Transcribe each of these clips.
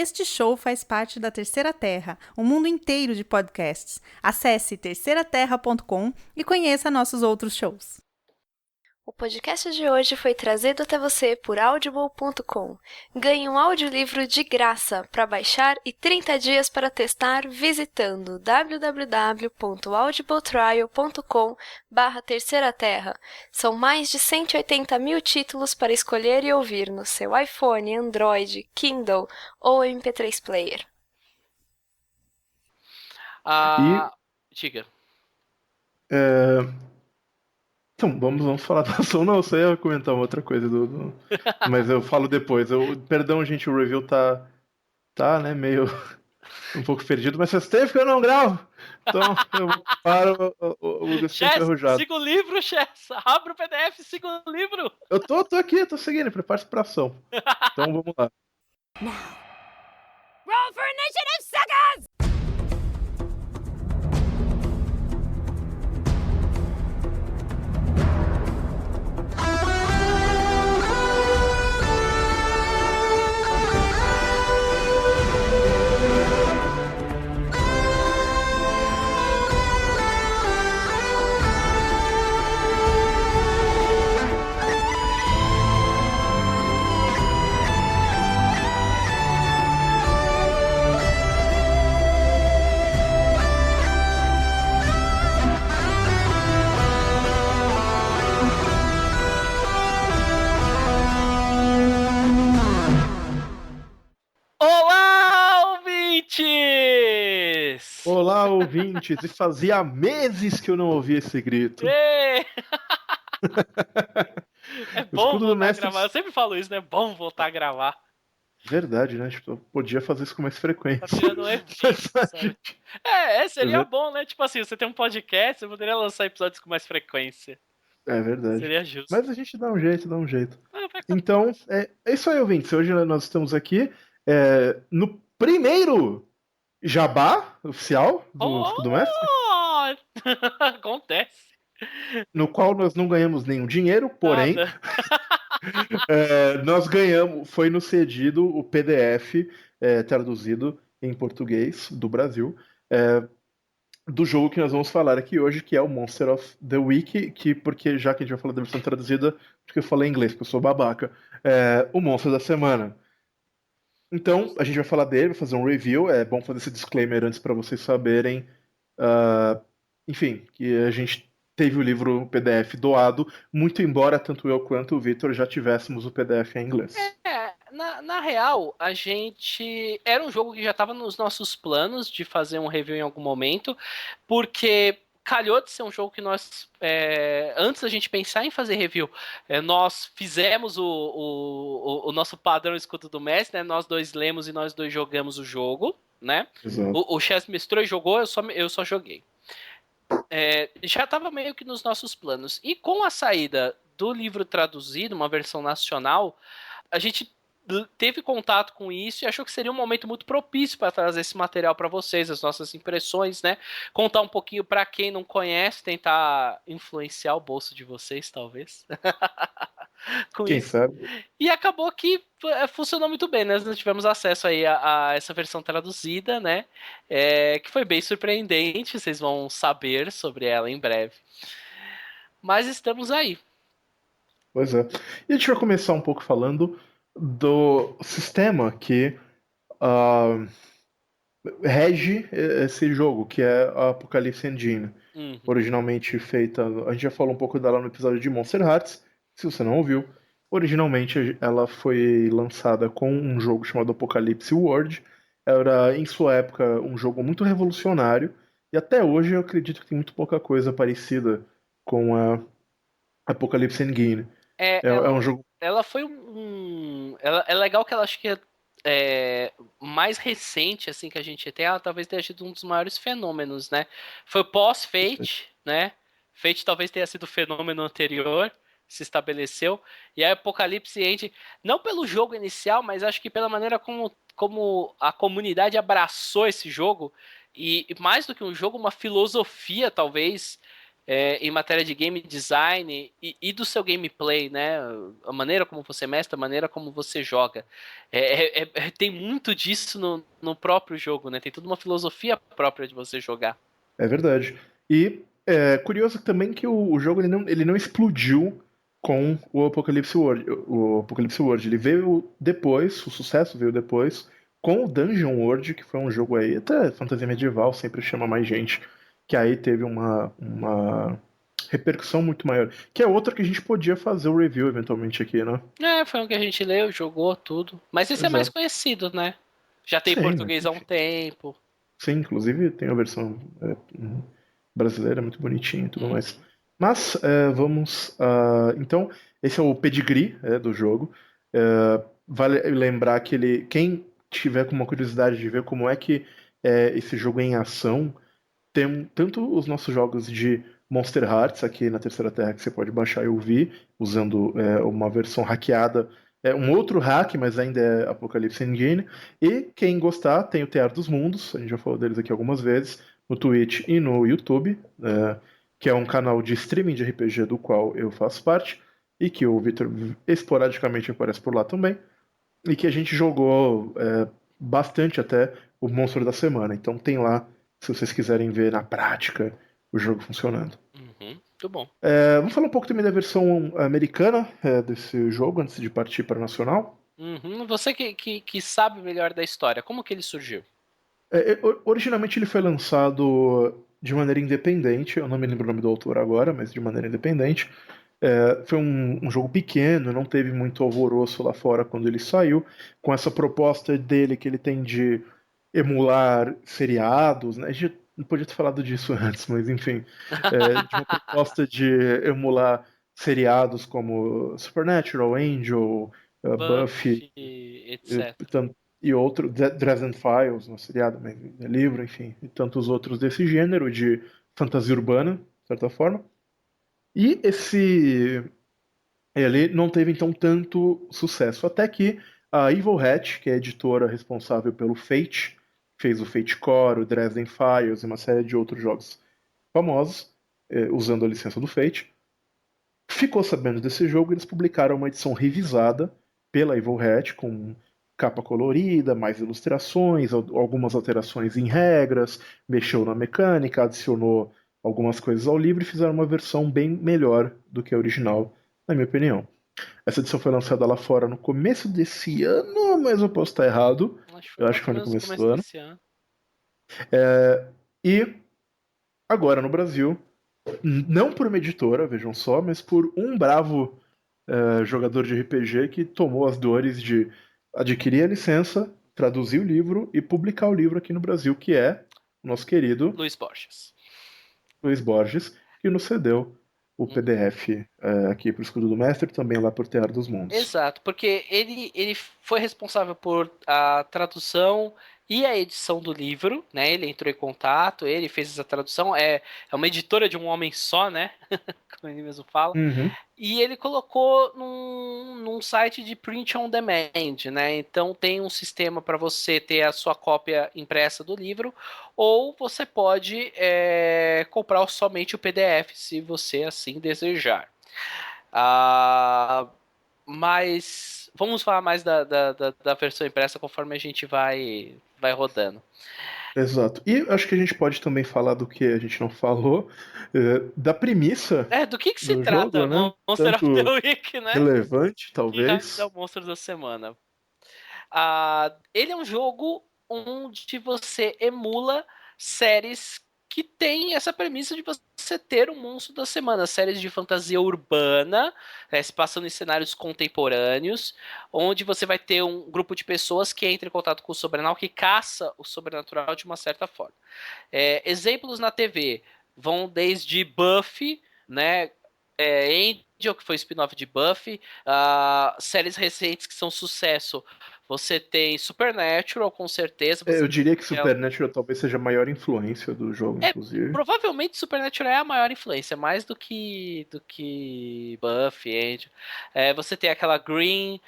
Este show faz parte da Terceira Terra, um mundo inteiro de podcasts. Acesse terceiraterra.com e conheça nossos outros shows. O podcast de hoje foi trazido até você por Audible.com. Ganhe um audiolivro de graça para baixar e 30 dias para testar visitando www.audibletrial.com/Terceira Terra. São mais de 180 mil títulos para escolher e ouvir no seu iPhone, Android, Kindle ou MP3 Player. Diga. Então, vamos falar da ação. Não, eu só ia comentar uma outra coisa mas eu falo depois. Perdão, gente, o review tá né, meio um pouco perdido, mas faz tempo que eu não gravo. Então, eu paro o Chess, enferrujado. Siga o livro, Chess. Abre o PDF, siga o livro. Eu tô aqui, tô seguindo, prepare-se pra ação. Então, vamos lá. Now, roll for initiative, suckers! Olá, ouvintes! Olá, ouvintes! E fazia meses que eu não ouvia esse grito. É bom voltar a mestre... gravar. Eu sempre falo isso, né? É bom voltar a gravar. Verdade, né? Tipo, eu podia fazer isso com mais frequência. Tá virando um efeito, sabe? Seria bom, né? Tipo assim, você tem um podcast, você poderia lançar episódios com mais frequência. É verdade. Seria justo. Mas a gente dá um jeito. Então, é isso aí, ouvintes. Hoje nós estamos aqui no primeiro jabá oficial do Mestre. Acontece. No qual nós não ganhamos nenhum dinheiro, porém nós ganhamos, foi nos cedido o PDF traduzido em português do Brasil do jogo que nós vamos falar aqui hoje, que é o Monster of the Week, porque já que a gente vai falar da versão traduzida, porque eu falei em inglês, porque eu sou babaca, o Monstro da Semana. Então, a gente vai falar dele, vai fazer um review, é bom fazer esse disclaimer antes para vocês saberem, enfim, que a gente teve o livro PDF doado, muito embora tanto eu quanto o Victor já tivéssemos o PDF em inglês. Na real, a gente... Era um jogo que já estava nos nossos planos de fazer um review em algum momento, porque calhou de ser um jogo que nós... antes da gente pensar em fazer review, nós fizemos o nosso padrão escudo do mestre, né? Nós dois lemos e nós dois jogamos o jogo, né? O Chess mestrou e jogou, eu só joguei. Já estava meio que nos nossos planos. E com a saída do livro traduzido, uma versão nacional, a gente teve contato com isso e achou que seria um momento muito propício para trazer esse material para vocês, as nossas impressões, né? Contar um pouquinho para quem não conhece, tentar influenciar o bolso de vocês, talvez. Quem isso. Sabe? E acabou que funcionou muito bem, né? Nós tivemos acesso aí a essa versão traduzida, né? Que foi bem surpreendente, vocês vão saber sobre ela em breve. Mas estamos aí. Pois é. E a gente vai começar um pouco falando do sistema que rege esse jogo, que é a Apocalypse Engine. Originalmente feita... A gente já falou um pouco dela no episódio de Monster Hearts, se você não ouviu. Originalmente ela foi lançada com um jogo chamado Apocalypse World. Era, em sua época, um jogo muito revolucionário. E até hoje eu acredito que tem muito pouca coisa parecida com a Apocalypse Engine. É um jogo... Ela foi é legal que ela acho que mais recente assim que a gente tem, ela talvez tenha sido um dos maiores fenômenos, né? Foi pós-Fate, né? Fate talvez tenha sido o fenômeno anterior, se estabeleceu. E a Apocalypse Engine, não pelo jogo inicial, mas acho que pela maneira como a comunidade abraçou esse jogo, e mais do que um jogo, uma filosofia talvez em matéria de game design e do seu gameplay, né? A maneira como você mestra, a maneira como você joga. Tem muito disso no próprio jogo, né? Tem toda uma filosofia própria de você jogar. É verdade. E é curioso também que o jogo ele não explodiu com o Apocalypse World. O Apocalypse World ele veio depois, o sucesso veio depois, com o Dungeon World, que foi um jogo aí, até fantasia medieval, sempre chama mais gente, que aí teve uma repercussão muito maior. Que é outra que a gente podia fazer o review eventualmente aqui, né? Foi um que a gente leu, jogou tudo. Mas esse é mais conhecido, né? Já tem Sim, português há um tempo. Sim, inclusive tem a versão brasileira muito bonitinha e tudo mais. Mas vamos. Então, esse é o pedigree do jogo. Vale lembrar que quem tiver com uma curiosidade de ver como é que é esse jogo em ação, tem tanto os nossos jogos de Monster Hearts aqui na Terceira Terra que você pode baixar e ouvir, usando uma versão hackeada. É um outro hack, mas ainda é Apocalypse Engine. E quem gostar, tem o Teatro dos Mundos, a gente já falou deles aqui algumas vezes, no Twitch e no YouTube, que é um canal de streaming de RPG do qual eu faço parte, e que o Victor esporadicamente aparece por lá também, e que a gente jogou bastante até o Monstro da Semana. Então tem lá, se vocês quiserem ver na prática o jogo funcionando. Muito bom. Vamos falar um pouco também da versão americana desse jogo, antes de partir para o nacional. Você que sabe melhor da história, como que ele surgiu? Originalmente ele foi lançado de maneira independente, eu não me lembro o nome do autor agora, mas de maneira independente. Foi um jogo pequeno, não teve muito alvoroço lá fora quando ele saiu, com essa proposta dele que ele tem de emular seriados, né? A gente não podia ter falado disso antes, mas enfim, de uma proposta de emular seriados como Supernatural, Angel, Buffy, etc. e outro, Dresden Files, no seriado, mas livro, enfim, e tantos outros desse gênero de fantasia urbana, de certa forma. E ele não teve então tanto sucesso, até que a Evil Hat, que é a editora responsável pelo Fate, fez o Fate Core, o Dresden Files e uma série de outros jogos famosos, usando a licença do Fate, ficou sabendo desse jogo e eles publicaram uma edição revisada pela Evil Hat, com capa colorida, mais ilustrações, algumas alterações em regras, mexeu na mecânica, adicionou algumas coisas ao livro e fizeram uma versão bem melhor do que a original, na minha opinião. Essa edição foi lançada lá fora no começo desse ano, mas eu posso estar errado. Eu acho que foi no começo do ano. E agora no Brasil, não por uma editora, vejam só, mas por um bravo jogador de RPG que tomou as dores de adquirir a licença, traduzir o livro e publicar o livro aqui no Brasil, que é o nosso querido Luiz Borges, que nos cedeu o PDF aqui para o Escudo do Mestre, também lá por Teatro dos Mundos. Exato, porque ele foi responsável por a tradução e a edição do livro, né? Ele entrou em contato, ele fez essa tradução. É uma editora de um homem só, né? Como ele mesmo fala. E ele colocou num site de print on demand, né? Então tem um sistema para você ter a sua cópia impressa do livro, ou você pode comprar somente o PDF, se você assim desejar. Mas vamos falar mais da versão impressa conforme a gente vai rodando. Exato. E acho que a gente pode também falar do que a gente não falou, da premissa. Do que se trata, jogo, né? Monster of the Week, né? Relevante, talvez. Que é o Monstro da Semana. Ele é um jogo onde você emula séries que tem essa premissa de você ter um monstro da semana, séries de fantasia urbana, se passando em cenários contemporâneos, onde você vai ter um grupo de pessoas que entra em contato com o sobrenatural, que caça o sobrenatural de uma certa forma. Exemplos na TV vão desde Buffy, né? Angel, que foi spin-off de Buffy, séries recentes que são sucesso. Você tem Supernatural, com certeza. Eu diria que Supernatural talvez seja a maior influência do jogo, inclusive. Provavelmente Supernatural é a maior influência, mais do que Buffy, Angel. Você tem aquela Green,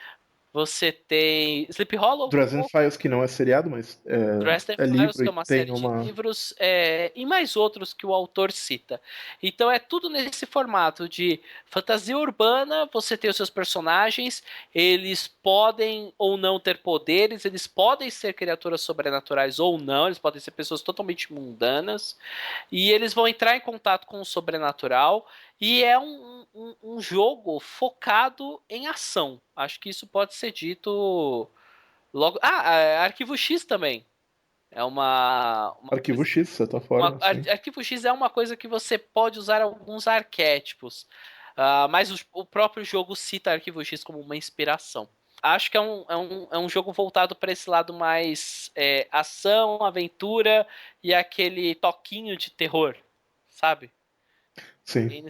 Você tem Sleep Hollow, Dresden Files, que não é seriado, mas Dresden é Files, livro que e é uma tem série de uma... livros, e mais outros que o autor cita. Então é tudo nesse formato de fantasia urbana, você tem os seus personagens, eles podem ou não ter poderes, eles podem ser criaturas sobrenaturais ou não, eles podem ser pessoas totalmente mundanas, e eles vão entrar em contato com o sobrenatural, e é um jogo focado em ação. Acho que isso pode ser dito logo. Arquivo X também. É uma Arquivo coisa. X, de certa forma, sim. Arquivo X é uma coisa que você pode usar alguns arquétipos. Mas o próprio jogo cita Arquivo X como uma inspiração. Acho que é um jogo voltado para esse lado mais ação, aventura e aquele toquinho de terror, sabe? Sim, E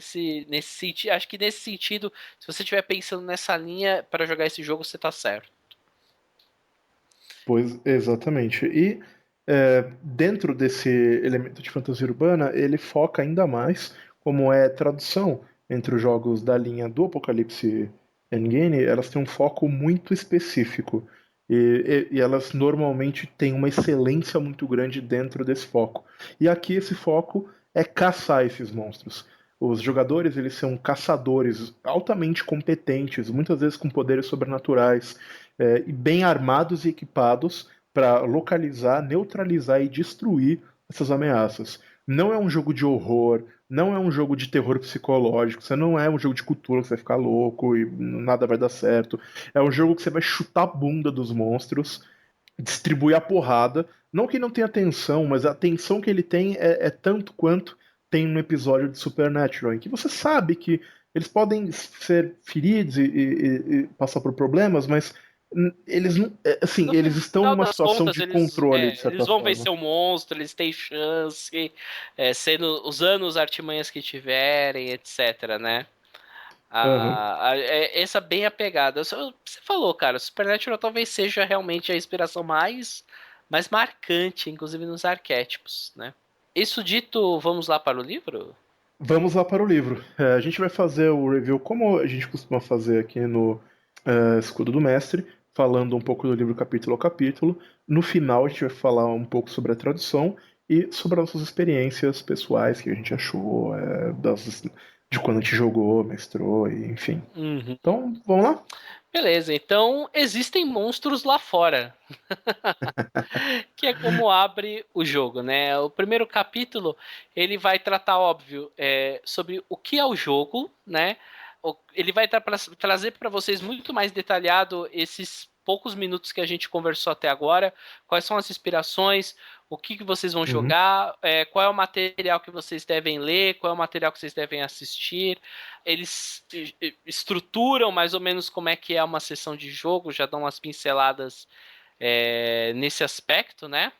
nesse sentido, acho que nesse sentido, se você estiver pensando nessa linha para jogar esse jogo, você tá certo. pois exatamente. E dentro desse elemento de fantasia urbana, ele foca ainda mais como é tradução entre os jogos da linha do Apocalipse Endgame, elas têm um foco muito específico. E elas normalmente têm uma excelência muito grande dentro desse foco. E aqui esse foco é caçar esses monstros. Os jogadores, eles são caçadores altamente competentes, muitas vezes com poderes sobrenaturais, e bem armados e equipados para localizar, neutralizar e destruir essas ameaças. Não é um jogo de horror, não é um jogo de terror psicológico, você não é um jogo de cultura que você vai ficar louco e nada vai dar certo. É um jogo que você vai chutar a bunda dos monstros, distribuir a porrada. Não que não tenha tensão, mas a tensão que ele tem é tanto quanto tem no episódio de Supernatural, em que você sabe que eles podem ser feridos e passar por problemas, mas eles não, assim, No eles estão final numa das situação contas, de controle, de eles certa vão forma. vencer o monstro, eles têm chance, usando as artimanhas que tiverem, etc, né? Aham. Essa bem apegada. Você falou, cara, Supernatural talvez seja realmente a inspiração mais marcante, inclusive nos arquétipos, né? Isso dito, vamos lá para o livro? Vamos lá para o livro. A gente vai fazer o review como a gente costuma fazer aqui no Escudo do Mestre, falando um pouco do livro capítulo a capítulo. No final, a gente vai falar um pouco sobre a tradução e sobre as nossas experiências pessoais que a gente achou, de quando a gente jogou, mestrou, e, enfim. Uhum. Então, vamos lá? Beleza, então existem monstros lá fora. Que é como abre o jogo, né? O primeiro capítulo ele vai tratar, óbvio, sobre o que é o jogo, né? Ele vai trazer para vocês muito mais detalhado esses poucos minutos que a gente conversou até agora, quais são as inspirações, o que vocês vão Uhum. jogar, qual é o material que vocês devem ler, qual é o material que vocês devem assistir. Eles estruturam mais ou menos como é que é uma sessão de jogo, já dão umas pinceladas nesse aspecto, né?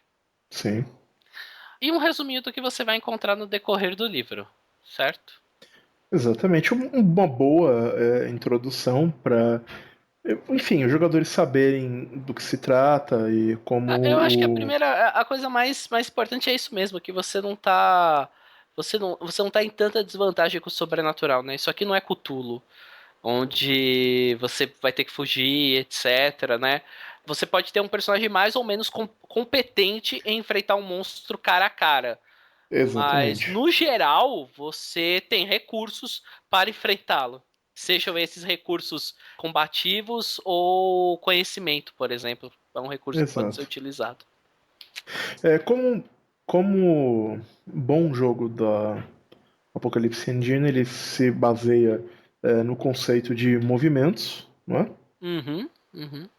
Sim. E um resuminho do que você vai encontrar no decorrer do livro, certo? Exatamente. Uma boa introdução para, enfim, os jogadores saberem do que se trata e como Eu acho que o. a coisa mais importante é isso mesmo, que você não tá. Você não tá em tanta desvantagem com o sobrenatural, né? Isso aqui não é Cthulhu, onde você vai ter que fugir, etc, né? Você pode ter um personagem mais ou menos competente em enfrentar um monstro cara a cara. Mas, Exatamente. no geral, você tem recursos para enfrentá-lo. Sejam esses recursos combativos ou conhecimento, por exemplo. É um recurso que pode ser Exato. utilizado. Como bom jogo da Apocalypse Engine, ele se baseia no conceito de movimentos, não é? Uhum, uhum.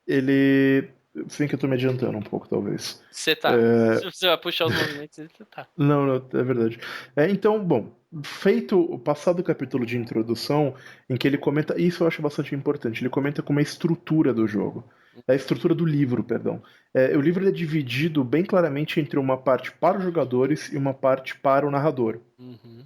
Ele. Se bem que eu tô me adiantando um pouco, talvez. Você tá. Se você vai puxar os movimentos, você tá. Não, não, é verdade. Então, bom, feito o passado capítulo de introdução, em que ele comenta, isso eu acho bastante importante, ele comenta como é a estrutura do jogo, a estrutura do livro, perdão. O livro ele é dividido bem claramente entre uma parte para os jogadores e uma parte para o narrador. Uhum.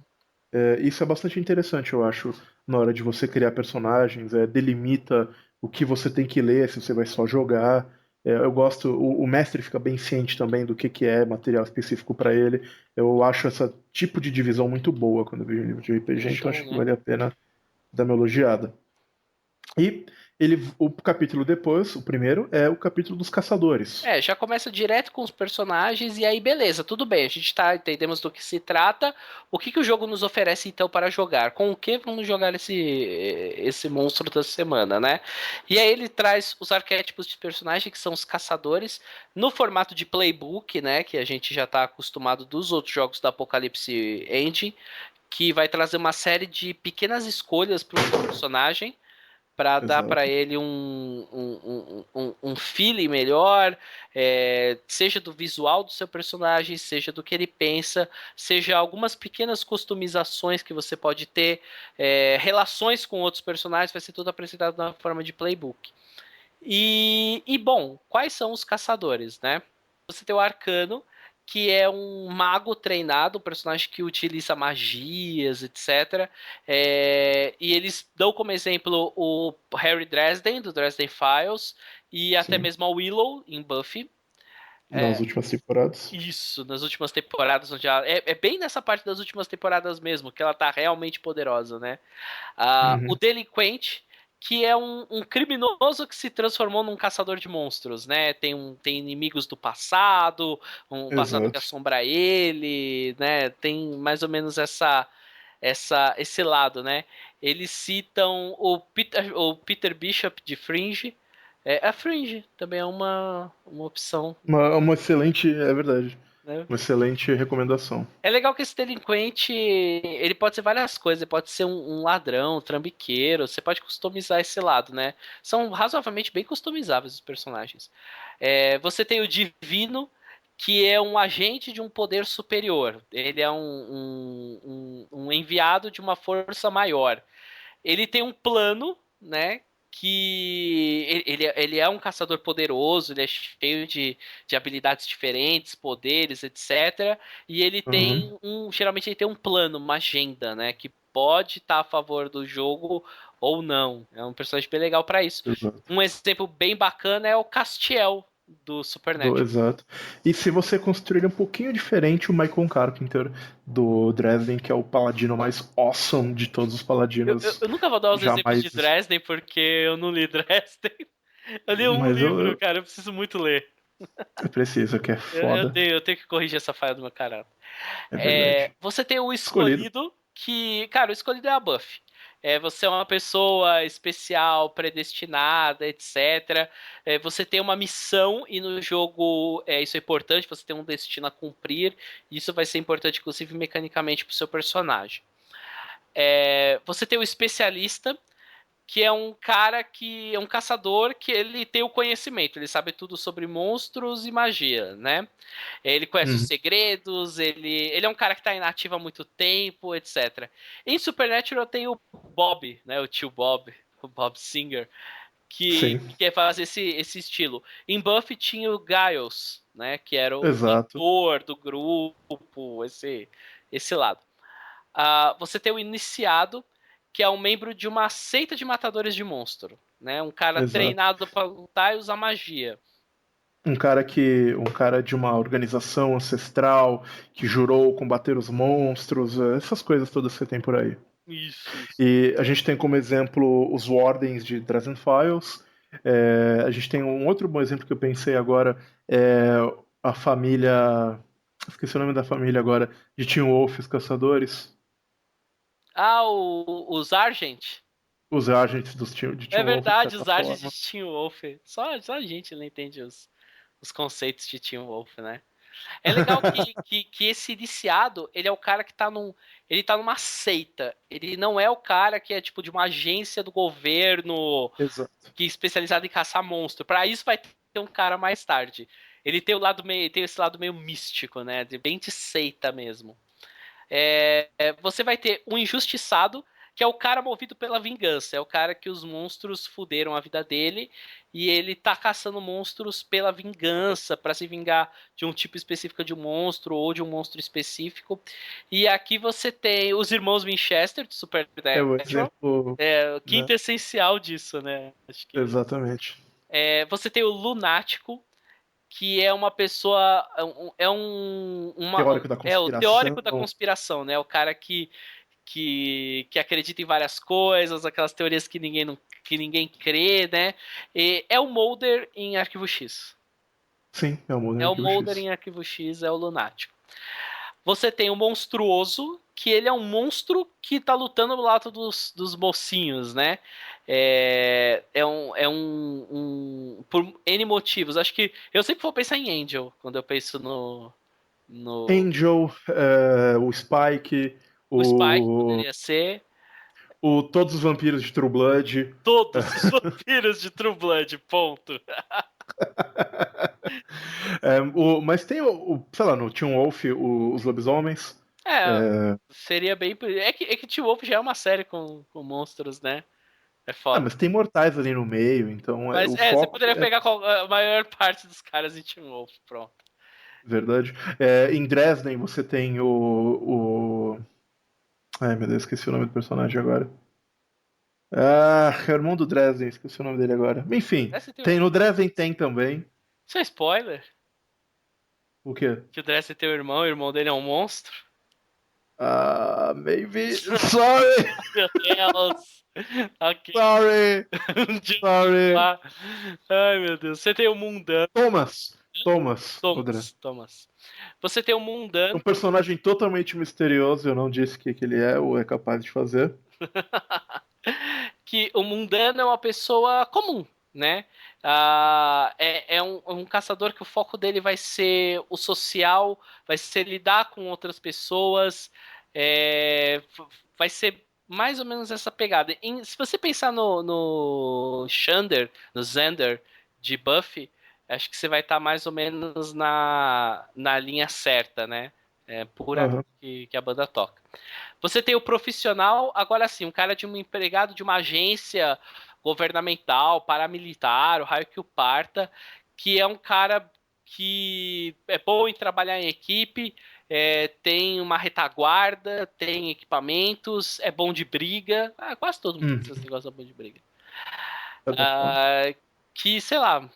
Isso é bastante interessante, eu acho, na hora de você criar personagens, delimita o que você tem que ler, se você vai só jogar. Eu gosto, o mestre fica bem ciente também do que é material específico para ele. Eu acho esse tipo de divisão muito boa quando eu vejo um livro de RPG, então Show, acho que né? vale a pena dar uma elogiada. E O capítulo depois, o primeiro, é o capítulo dos caçadores. Já começa direto com os personagens e aí beleza, tudo bem, a gente entendemos do que se trata, o que o jogo nos oferece então para jogar, com o que vamos jogar esse monstro da semana, né? E aí ele traz os arquétipos de personagem que são os caçadores no formato de playbook, né, que a gente já está acostumado dos outros jogos da Apocalypse Engine, que vai trazer uma série de pequenas escolhas para o personagem, para dar para ele um feeling melhor, seja do visual do seu personagem, seja do que ele pensa, seja algumas pequenas customizações que você pode ter, relações com outros personagens, vai ser tudo apresentado na forma de playbook. Bom, quais são os caçadores, né? Você tem o Arcano, que é um mago treinado, um personagem que utiliza magias, etc. E eles dão como exemplo o Harry Dresden, do Dresden Files, e até mesmo a Willow, em Buffy. Nas últimas temporadas. Isso, nas últimas temporadas, onde é bem nessa parte das últimas temporadas mesmo, que ela tá realmente poderosa, né? O Delinquente, que é um criminoso que se transformou num caçador de monstros, né? Tem inimigos do passado, um passado que assombra ele, né? Tem mais ou menos esse lado, né? Eles citam o Peter Bishop de Fringe. A Fringe também é uma opção. Uma excelente, é verdade. Né? Uma excelente recomendação. É legal que esse delinquente, ele pode ser várias coisas, ele pode ser um ladrão, um trambiqueiro, você pode customizar esse lado, né? São razoavelmente bem customizáveis os personagens. Você tem o Divino, que é um agente de um poder superior. Ele é um enviado de uma força maior. Ele tem um plano, né? Que ele é um caçador poderoso, ele é cheio de habilidades diferentes, poderes, etc. E ele tem geralmente ele tem um plano, uma agenda, né? Que pode estar a favor do jogo ou não. É um personagem bem legal para isso. Exato. Um exemplo bem bacana é o Castiel do Supernatural. Exato. E se você construir um pouquinho diferente, o Michael Carpenter do Dresden, que é o paladino mais awesome de todos os paladinos. Eu nunca vou dar os exemplos de Dresden porque eu não li Dresden. Eu li um livro, cara, eu preciso muito ler. É preciso, que é foda. Eu tenho que corrigir essa falha do meu caráter. Você tem o Escolhido, que, cara, o Escolhido é a Buffy. Você é uma pessoa especial, predestinada, etc. Você tem uma missão e no jogo isso é importante, você tem um destino a cumprir. Isso vai ser importante, inclusive, mecanicamente para o seu personagem. Você tem o Especialista, que é um cara que é um caçador que ele tem o conhecimento, ele sabe tudo sobre monstros e magia, né? Ele conhece os segredos, ele é um cara que está inativo há muito tempo, etc. Em Supernatural tem o Bob, né? O tio Bob, o Bob Singer, que quer fazer esse estilo. Em Buffy tinha o Giles, né? Que era o mentor do grupo, esse lado. Você tem o Iniciado, que é um membro de uma seita de matadores de monstro, né? Um cara treinado para lutar e usar magia. Um cara de uma organização ancestral que jurou combater os monstros, essas coisas todas que você tem por aí. Isso. E a gente tem como exemplo os Wardens de Dresden Files. A gente tem um outro bom exemplo que eu pensei agora, a família... Esqueci o nome da família agora, de Teen Wolf, os caçadores. Os Argent. Os Argents de Teen Wolf. É verdade, os Argents de Teen Wolf. Só a gente não entende os conceitos de Teen Wolf, né? É legal que esse iniciado, ele é o cara que ele tá numa seita. Ele não é o cara que é tipo de uma agência do governo que é especializado em caçar monstro. Para isso vai ter um cara mais tarde. Ele tem esse lado meio místico, né? Bem de seita mesmo. Você vai ter um injustiçado, que é o cara movido pela vingança. É o cara que os monstros fuderam a vida dele e ele tá caçando monstros pela vingança, para se vingar de um tipo específico de um monstro ou de um monstro específico. E aqui você tem os irmãos Winchester de Supernatural. O quinto essencial disso, né? Acho que... Exatamente. Você tem o Lunático, que é uma pessoa... Teórico da conspiração. O teórico da conspiração, né? O cara que que acredita em várias coisas, aquelas teorias que ninguém crê, né? E é o Mulder em Arquivo X. Sim, é o Mulder É em o Arquivo Mulder X. em Arquivo X, é o lunático. Você tem o Monstruoso, que ele é um monstro que tá lutando do lado dos mocinhos, né? Por N motivos. Acho que eu sempre vou pensar em Angel quando eu penso no Angel, o Spike, o Spike, o, poderia ser. todos os vampiros de True Blood. Todos os vampiros de True Blood, ponto. Mas tem sei lá, no Teen Wolf, os lobisomens. Seria bem. É que Teen Wolf já é uma série com monstros, né? É foda. Mas tem mortais ali no meio, então Mas o você foco poderia é pegar a maior parte dos caras em Teen Wolf, pronto. verdade. Em Dresden você tem Ai meu Deus, esqueci o nome do personagem agora. É o irmão do Dresden, esqueci o nome dele agora. Enfim, no Dresden tem também. Isso é spoiler? O quê? Que o Dresden tem o irmão dele é um monstro? Maybe. Sorry! Meu Deus! Ok. Sorry! Sorry! Ai, meu Deus. Você tem o Mundano. Thomas. Você tem o Um Mundano. personagem totalmente misterioso, eu não disse o que ele é ou é capaz de fazer. Que o Mundano é uma pessoa comum, né? É um caçador que o foco dele vai ser o social, vai ser lidar com outras pessoas, vai ser mais ou menos essa pegada. Se você pensar no Xander de Buffy, acho que você vai estar mais ou menos na linha certa, né? Por aqui que a banda toca. Você tem o profissional, agora sim, um cara de um empregado de uma agência governamental, paramilitar, o raio que o parta, que é um cara que é bom em trabalhar em equipe, tem uma retaguarda, tem equipamentos, é bom de briga. Quase todo mundo tem esse negócio de bom de briga. Que, sei lá,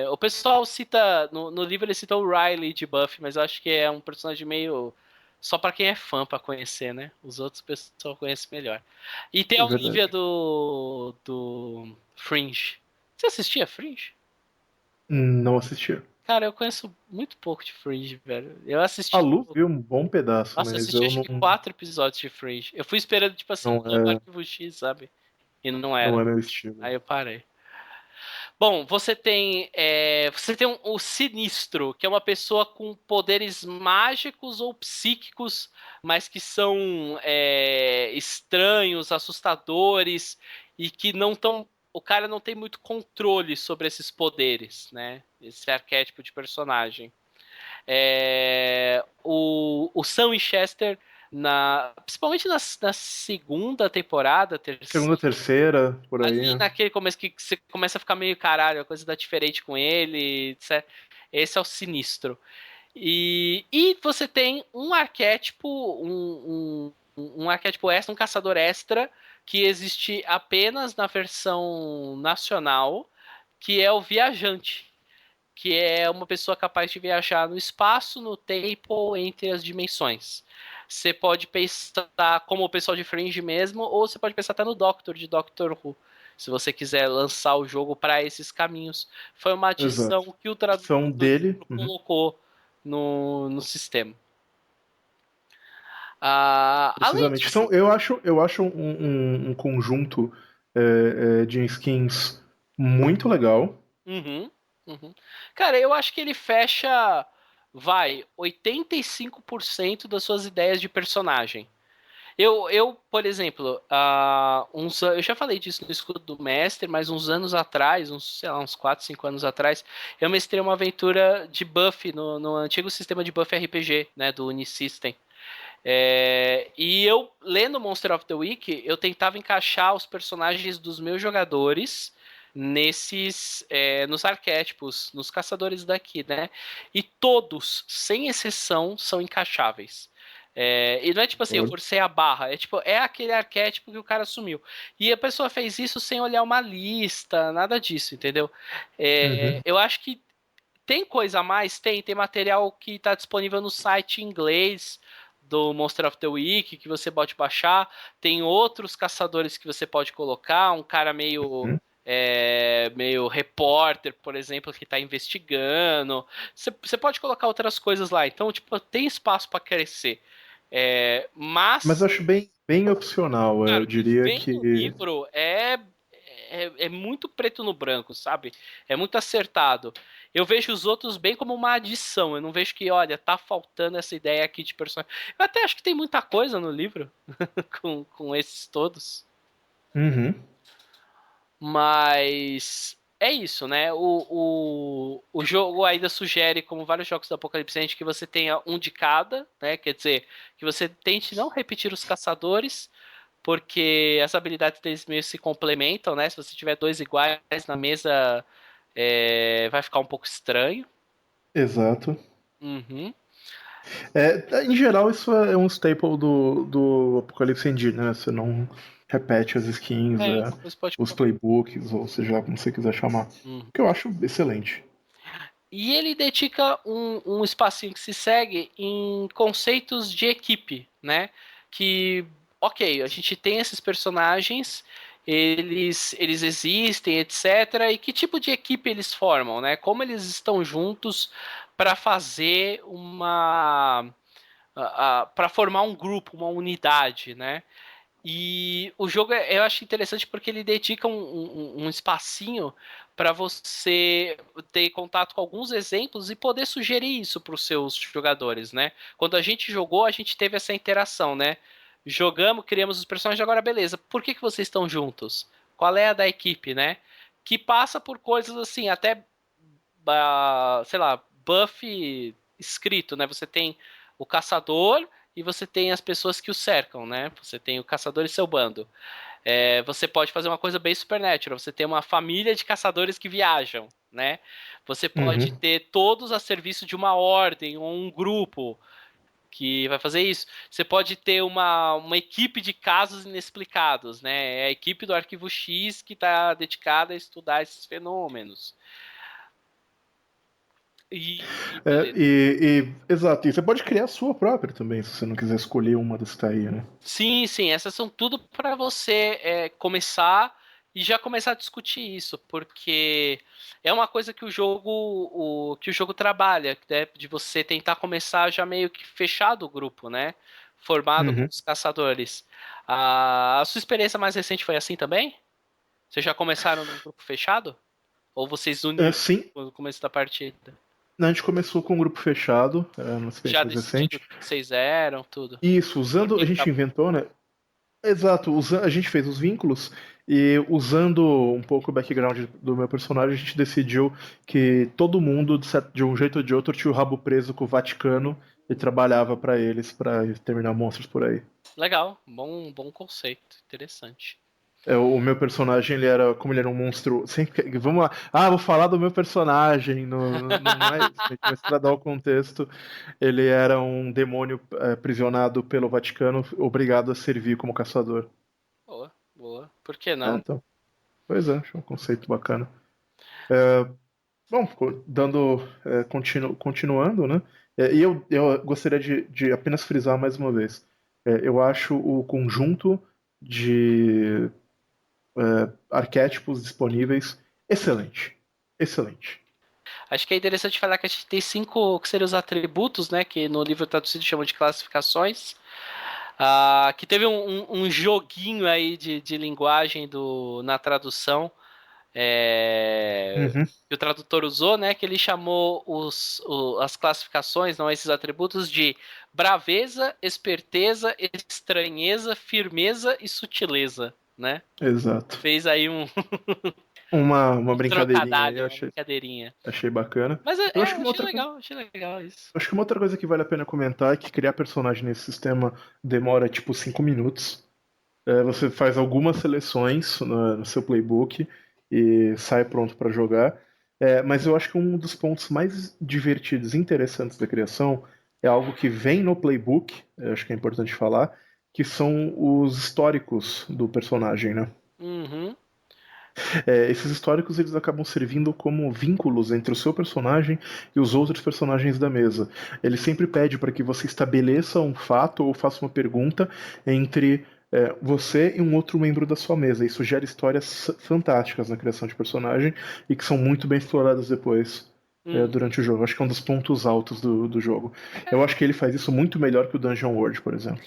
o pessoal cita, no livro ele cita o Riley de Buffy, mas eu acho que é um personagem meio só pra quem é fã pra conhecer, né? Os outros o pessoal conhece melhor. E tem a Olivia do Fringe. Você assistia Fringe? Não assistia. Cara, eu conheço muito pouco de Fringe, velho. Eu assisti. A Lu viu um bom pedaço, Nossa, eu mas assisti eu acho que não. 4 episódios de Fringe. Eu fui esperando, tipo assim, um Arquivo X, sabe? E não era. Não é meu estilo. Aí eu parei. Bom, você tem o Sinistro, que é uma pessoa com poderes mágicos ou psíquicos, mas que são estranhos, assustadores e que não estão. O cara não tem muito controle sobre esses poderes, né? Esse arquétipo de personagem. O Sam Winchester, principalmente na segunda temporada, Segunda, terceira, por aí. ali naquele começo que você começa a ficar meio caralho, a coisa dá diferente com ele, etc. Esse é o Sinistro. E você tem um arquétipo, um arquétipo extra, um caçador extra, que existe apenas na versão nacional, que é o Viajante, que é uma pessoa capaz de viajar no espaço, no tempo, entre as dimensões. Você pode pensar como o pessoal de Fringe mesmo, ou você pode pensar até no Doctor, de Doctor Who, se você quiser lançar o jogo para esses caminhos. Foi uma adição que o tradutor dele colocou no sistema. Precisamente. Então, eu acho um conjunto de skins muito legal. Uhum. Cara, eu acho que ele fecha, 85% das suas ideias de personagem. Eu por exemplo, eu já falei disso no Escudo do Mestre, mas uns anos atrás, uns 4, 5 anos atrás, eu mestrei uma aventura de Buffy no antigo sistema de Buffy RPG, né, do Unisystem. E eu, lendo Monster of the Week, eu tentava encaixar os personagens dos meus jogadores nos arquétipos, nos caçadores daqui, né? E todos, sem exceção, são encaixáveis. E não é tipo assim, eu forcei a barra, é aquele arquétipo que o cara assumiu. E a pessoa fez isso sem olhar uma lista, nada disso, entendeu? Eu acho que tem coisa a mais, tem material que está disponível no site em inglês do Monster of the Week que você pode baixar. Tem outros caçadores que você pode colocar. Um cara meio repórter, por exemplo, que está investigando. Você pode colocar outras coisas lá. Então, tipo, tem espaço para crescer. Mas eu acho bem opcional. Cara, Eu o que diria vem no que. livro é muito preto no branco, sabe? É muito acertado. Eu vejo os outros bem como uma adição. Eu não vejo que, olha, tá faltando essa ideia aqui de personagem. Eu até acho que tem muita coisa no livro com esses todos. Uhum. Mas é isso, né? O jogo ainda sugere, como vários jogos do Apocalipse End, que você tenha um de cada, né? Quer dizer, que você tente não repetir os caçadores, porque as habilidades deles meio se complementam, né? Se você tiver dois iguais na mesa, vai ficar um pouco estranho. Exato. Uhum. Em geral, isso é um staple do Apocalipse Engine, né? Você não repete as skins, Você pode. os playbooks, ou seja, como você quiser chamar. Uhum. O que eu acho excelente. E ele dedica um espacinho que se segue em conceitos de equipe, né? Que, ok, a gente tem esses personagens, eles existem, etc. E que tipo de equipe eles formam, né? Como eles estão juntos para fazer para formar um grupo, uma unidade, né? E o jogo eu acho interessante porque ele dedica um espacinho para você ter contato com alguns exemplos e poder sugerir isso para os seus jogadores, né? Quando a gente jogou, a gente teve essa interação, né? Jogamos, criamos os personagens, agora beleza. Por que vocês estão juntos? Qual é a da equipe, né? Que passa por coisas assim, até sei lá, buff escrito, né? Você tem o caçador e você tem as pessoas que o cercam, né? Você tem o caçador e seu bando. Você pode fazer uma coisa bem supernatural. Você tem uma família de caçadores que viajam, né? Você pode Uhum. ter todos a serviço de uma ordem ou um grupo que vai fazer isso. Você pode ter uma equipe de casos inexplicados, né? É a equipe do Arquivo X que está dedicada a estudar esses fenômenos. Beleza. Exato. E você pode criar a sua própria também, se você não quiser escolher uma das que tá aí, né? Sim, sim, essas são tudo para você começar e já começar a discutir isso, porque é uma coisa que que o jogo trabalha, né, de você tentar começar já meio que fechado o grupo, né? Formado com Uhum. os caçadores. A sua experiência mais recente foi assim também? Vocês já começaram num grupo fechado? Ou vocês uniram Sim, no começo da partida? a gente começou com um grupo fechado, numa Já experiência mais decidiram o recente. que vocês eram, tudo. Isso, Por usando, que a que gente tava... inventou, né? Exato, a gente fez os vínculos e usando um pouco o background do meu personagem, a gente decidiu que todo mundo, de um jeito ou de outro, tinha o rabo preso com o Vaticano e trabalhava pra eles pra terminar monstros por aí. Legal, bom conceito, interessante. O meu personagem, como ele era um monstro. Vamos lá. Ah, vou falar do meu personagem no mais, mas pra dar o contexto, ele era um demônio aprisionado pelo Vaticano, obrigado a servir como caçador. Boa, boa. Por que não? Então, pois é, achei um conceito bacana. Bom, continuando, né? E eu gostaria de apenas frisar mais uma vez. Eu acho o conjunto de arquétipos disponíveis excelente. Excelente. Acho que é interessante falar que a gente tem 5 que seriam os atributos, né? Que no livro traduzido chamam de classificações. Que teve um joguinho aí de linguagem na tradução Uhum, que o tradutor usou, né? Que ele chamou as classificações, não esses atributos, de braveza, esperteza, estranheza, firmeza e sutileza, né? exato. Fez aí Uma um brincadeirinha aí, eu trocadilho, uma brincadeirinha. achei bacana. Mas Eu acho que uma achei legal isso. acho que uma outra coisa que vale a pena comentar é que criar personagem nesse sistema demora tipo 5 minutos. Você faz algumas seleções no seu playbook e sai pronto para jogar. Mas eu acho que um dos pontos mais divertidos e interessantes da criação é algo que vem no playbook, eu acho que é importante falar, que são os históricos do personagem, né? Uhum. Esses históricos eles acabam servindo como vínculos entre o seu personagem e os outros personagens da mesa. Ele sempre pede para que você estabeleça um fato ou faça uma pergunta entre você e um outro membro da sua mesa. Isso gera histórias fantásticas na criação de personagem e que são muito bem exploradas depois. Durante o jogo. Acho que é um dos pontos altos do jogo. Eu acho que ele faz isso muito melhor que o Dungeon World, por exemplo.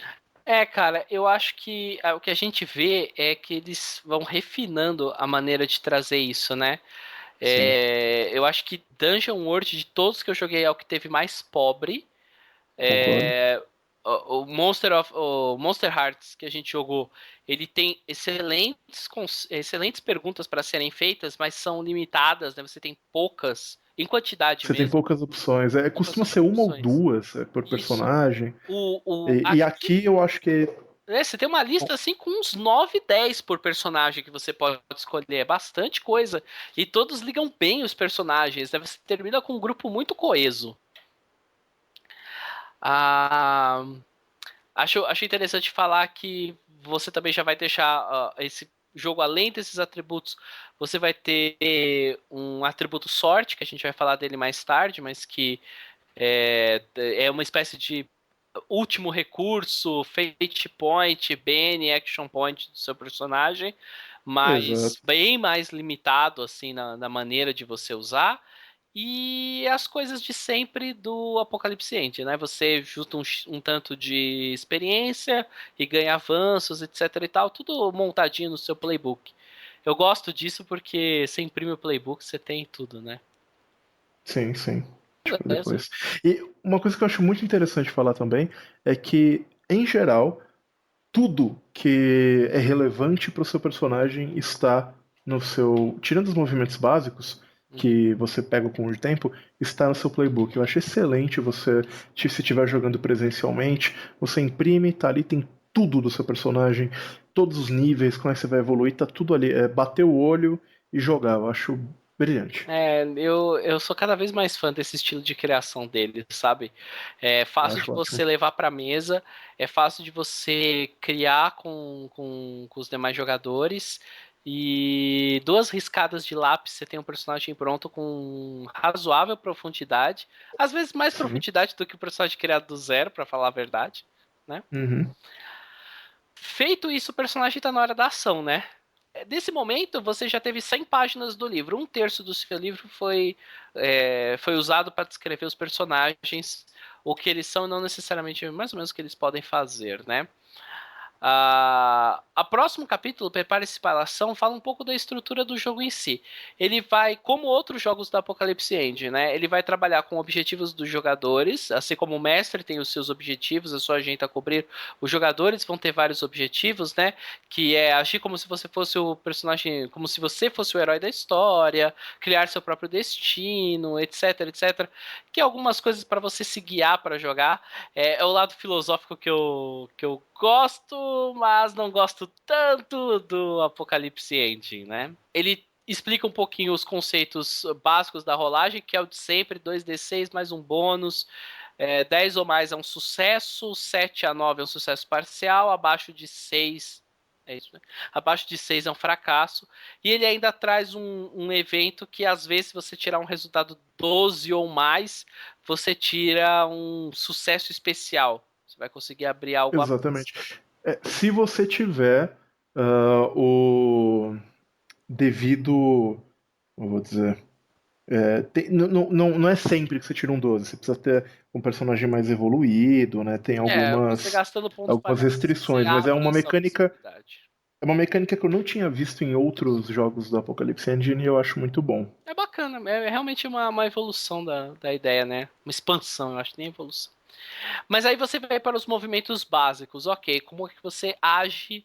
Cara, eu acho que o que a gente vê é que eles vão refinando a maneira de trazer isso, né? Eu acho que Dungeon World, de todos que eu joguei, é o que teve mais pobre. Concordo. O Monster Hearts que a gente jogou, ele tem excelentes perguntas para serem feitas, mas são limitadas, né? Você tem poucas, em quantidade Você tem mesmo, poucas opções. poucas Costuma ser uma ou opções. duas por Isso. personagem. E aqui eu acho que. Você tem uma lista assim com uns 9, 10 por personagem que você pode escolher. É bastante coisa. E todos ligam bem os personagens, né? Você termina com um grupo muito coeso. Ah, acho interessante falar que você também já vai deixar esse jogo, além desses atributos, você vai ter um atributo sorte, que a gente vai falar dele mais tarde, mas que é uma espécie de último recurso, fate point, bane, action point do seu personagem, mas Exato. bem mais limitado assim na maneira de você usar. E as coisas de sempre do Apocalipse End, né? Você junta um tanto de experiência e ganha avanços, etc e tal, tudo montadinho no seu playbook. Eu gosto disso porque você imprime o playbook, você tem tudo, né? Sim, sim. Tipo, Beleza. depois. E uma coisa que eu acho muito interessante falar também é que, em geral, tudo que é relevante para o seu personagem está no seu. Tirando os movimentos básicos, que você pega com o tempo, está no seu playbook. Eu acho excelente você, se estiver jogando presencialmente, você imprime, tá ali, tem tudo do seu personagem, todos os níveis, como é que você vai evoluir, tá tudo ali. É bater o olho e jogar. Eu acho brilhante. Eu sou cada vez mais fã desse estilo de criação dele, sabe? É Eu fácil de acho ótimo. você levar pra mesa, é fácil de você criar com os demais jogadores. E duas riscadas de lápis, você tem um personagem pronto com razoável profundidade. Às vezes mais Sim. profundidade do que o personagem criado do zero, pra falar a verdade, né? Uhum. Feito isso, o personagem tá na hora da ação, né? Nesse momento, você já teve 100 páginas do livro. Um terço do seu livro foi usado para descrever os personagens, o que eles são e não necessariamente mais ou menos o que eles podem fazer, né? A próximo capítulo, Prepare-se para a Ação, fala um pouco da estrutura do jogo em si. Ele vai, como outros jogos da Apocalipse End, né? Ele vai trabalhar com objetivos dos jogadores, assim como o mestre tem os seus objetivos, a sua agenda a cobrir. Os jogadores vão ter vários objetivos, né? Que é agir como se você fosse o personagem, como se você fosse o herói da história, criar seu próprio destino, etc, etc. Que é algumas coisas para você se guiar para jogar. É o lado filosófico que eu gosto, mas não gosto tanto do Apocalipse Engine, né? Ele explica um pouquinho os conceitos básicos da rolagem, que é o de sempre, 2d6 mais um bônus, 10 ou mais é um sucesso, 7 a 9 é um sucesso parcial, abaixo de 6 é isso, né? Abaixo de 6 é um fracasso. E ele ainda traz um evento que, às vezes, se você tirar um resultado 12 ou mais, você tira um sucesso especial. Você vai conseguir abrir algo a mais. Exatamente. Se você tiver o devido, eu vou dizer, não é sempre que você tira um 12. Você precisa ter um personagem mais evoluído, né? Tem Você gastando pontos algumas parados, você restrições, mas abre essa possibilidade. é uma mecânica que eu não tinha visto em outros jogos do Apocalypse Engine e eu acho muito bom. É bacana, é realmente uma evolução da ideia, né? Uma expansão, eu acho que nem evolução. Mas aí você vai para os movimentos básicos, ok? Como é que você age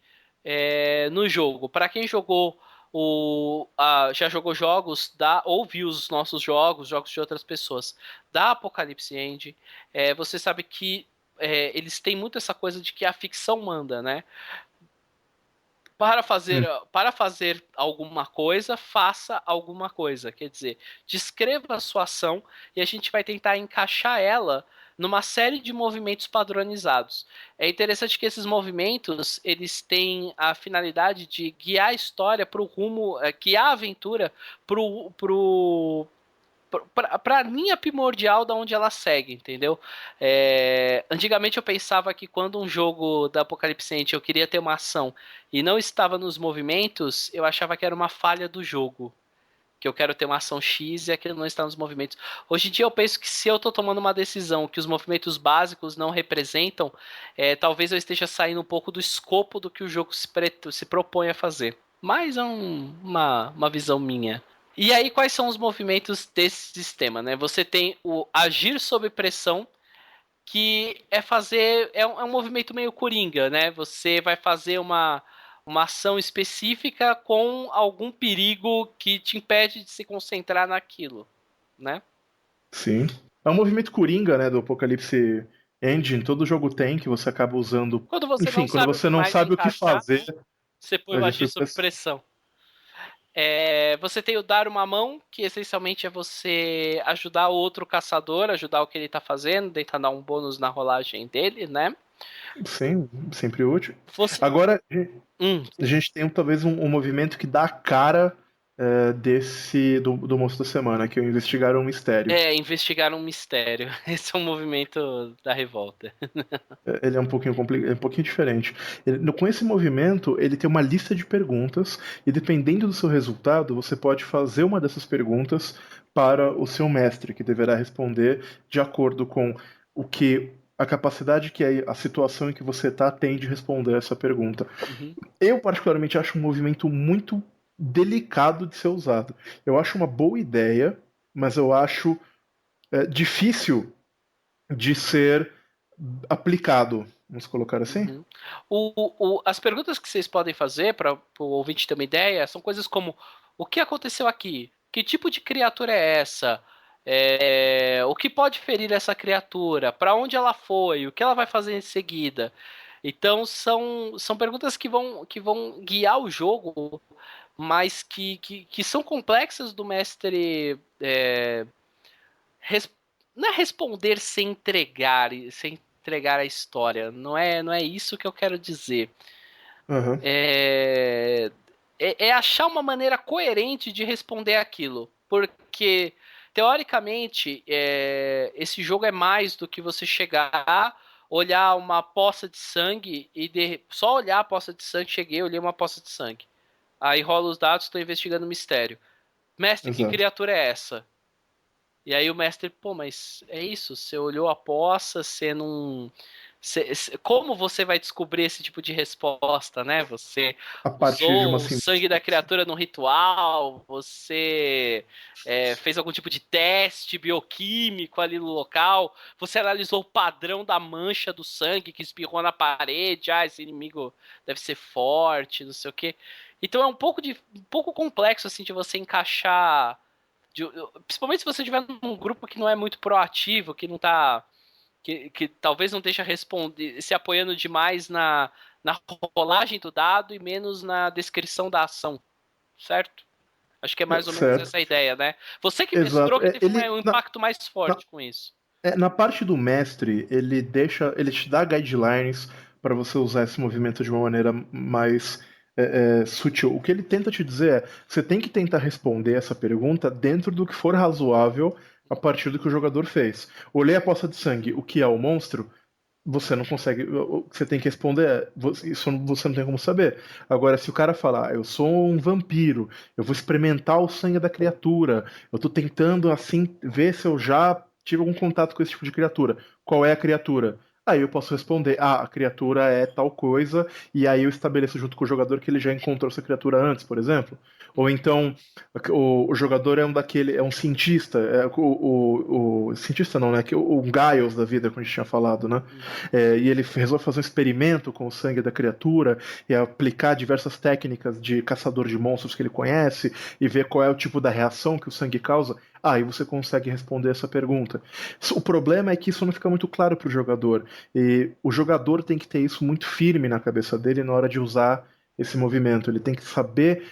no jogo? Para quem jogou já jogou jogos ou viu os nossos jogos de outras pessoas da Apocalipse End, você sabe que eles têm muito essa coisa de que a ficção manda, né? Hum, Para fazer alguma coisa, faça alguma coisa. Quer dizer, descreva a sua ação e a gente vai tentar encaixar ela numa série de movimentos padronizados. É interessante que esses movimentos, eles têm a finalidade de guiar a história para o rumo, guiar a aventura para a linha primordial da onde ela segue, entendeu? Antigamente eu pensava que quando um jogo da Apocalipse End eu queria ter uma ação e não estava nos movimentos, eu achava que era uma falha do jogo. Que eu quero ter uma ação X e aquilo não está nos movimentos. Hoje em dia eu penso que se eu estou tomando uma decisão que os movimentos básicos não representam, talvez eu esteja saindo um pouco do escopo do que o jogo se propõe a fazer. Mas é uma visão minha. E aí, quais são os movimentos desse sistema, né? Você tem o agir sob pressão, que é um movimento meio coringa, né? Você vai fazer uma ação específica com algum perigo que te impede de se concentrar naquilo, né? Sim. É um movimento coringa, né, do Apocalipse Engine. Todo jogo tem, que você acaba usando. Quando você Enfim, não quando sabe você não mais sabe o que encaixar, fazer. você põe o agir sob pressão. Você tem o dar uma mão, que essencialmente é você ajudar o outro caçador, ajudar o que ele tá fazendo, tentar dar um bônus na rolagem dele, né? Sim, sempre útil. Você... Agora, a gente tem talvez um movimento que dá a cara do Monstro da Semana, que é o Investigar um Mistério. Investigar um mistério. Esse é um movimento da revolta. Ele é um pouquinho diferente. Com esse movimento, ele tem uma lista de perguntas, e dependendo do seu resultado, você pode fazer uma dessas perguntas para o seu mestre, que deverá responder de acordo com a capacidade que a situação em que você está tem de responder essa pergunta. Uhum. Eu, particularmente, acho um movimento muito delicado de ser usado. Eu acho uma boa ideia, mas eu acho difícil de ser aplicado, vamos colocar assim. As perguntas que vocês podem fazer para o ouvinte ter uma ideia são coisas como: o que aconteceu aqui? Que tipo de criatura é essa? O que pode ferir essa criatura? Para onde ela foi? O que ela vai fazer em seguida? Então são perguntas que vão guiar o jogo, mas que são complexas do mestre não é responder sem entregar a história. Não é isso que eu quero dizer. Uhum. É achar uma maneira coerente de responder aquilo. Porque, teoricamente, esse jogo é mais do que você chegar, olhar uma poça de sangue e só olhar a poça de sangue. Cheguei, olhei uma poça de sangue. Aí rola os dados, estou investigando o mistério. Mestre, Exato. Que criatura é essa? E aí o mestre, mas é isso, você olhou a poça, você não... como você vai descobrir esse tipo de resposta, né? Você a partir de uma usou o sangue da criatura no ritual, você fez algum tipo de teste bioquímico ali no local, você analisou o padrão da mancha do sangue que espirrou na parede, esse inimigo deve ser forte, não sei o quê. Então é um pouco complexo assim de você encaixar... principalmente se você estiver num grupo que não é muito proativo, que não tá. Que talvez não esteja se apoiando demais na rolagem do dado e menos na descrição da ação. Certo? Acho que é mais ou menos essa a ideia, né? Você que mestrou, que teve um impacto mais forte com isso. Na parte do mestre, ele te dá guidelines para você usar esse movimento de uma maneira mais sutil. O que ele tenta te dizer é: você tem que tentar responder essa pergunta dentro do que for razoável a partir do que o jogador fez. Olhei a poça de sangue, o que é o monstro? Você não consegue. Você tem que responder. Isso você não tem como saber. Agora, se o cara falar, eu sou um vampiro, eu vou experimentar o sangue da criatura, eu tô tentando assim ver se eu já tive algum contato com esse tipo de criatura. Qual é a criatura? Aí eu posso responder, a criatura é tal coisa, e aí eu estabeleço junto com o jogador que ele já encontrou essa criatura antes, por exemplo. Ou então, o jogador é um cientista, o cientista não, né? O Giles da vida, como a gente tinha falado, né? E ele resolve fazer um experimento com o sangue da criatura e aplicar diversas técnicas de caçador de monstros que ele conhece e ver qual é o tipo da reação que o sangue causa. Aí você consegue responder essa pergunta. O problema é que isso não fica muito claro para o jogador. E o jogador tem que ter isso muito firme na cabeça dele na hora de usar esse movimento. Ele tem que saber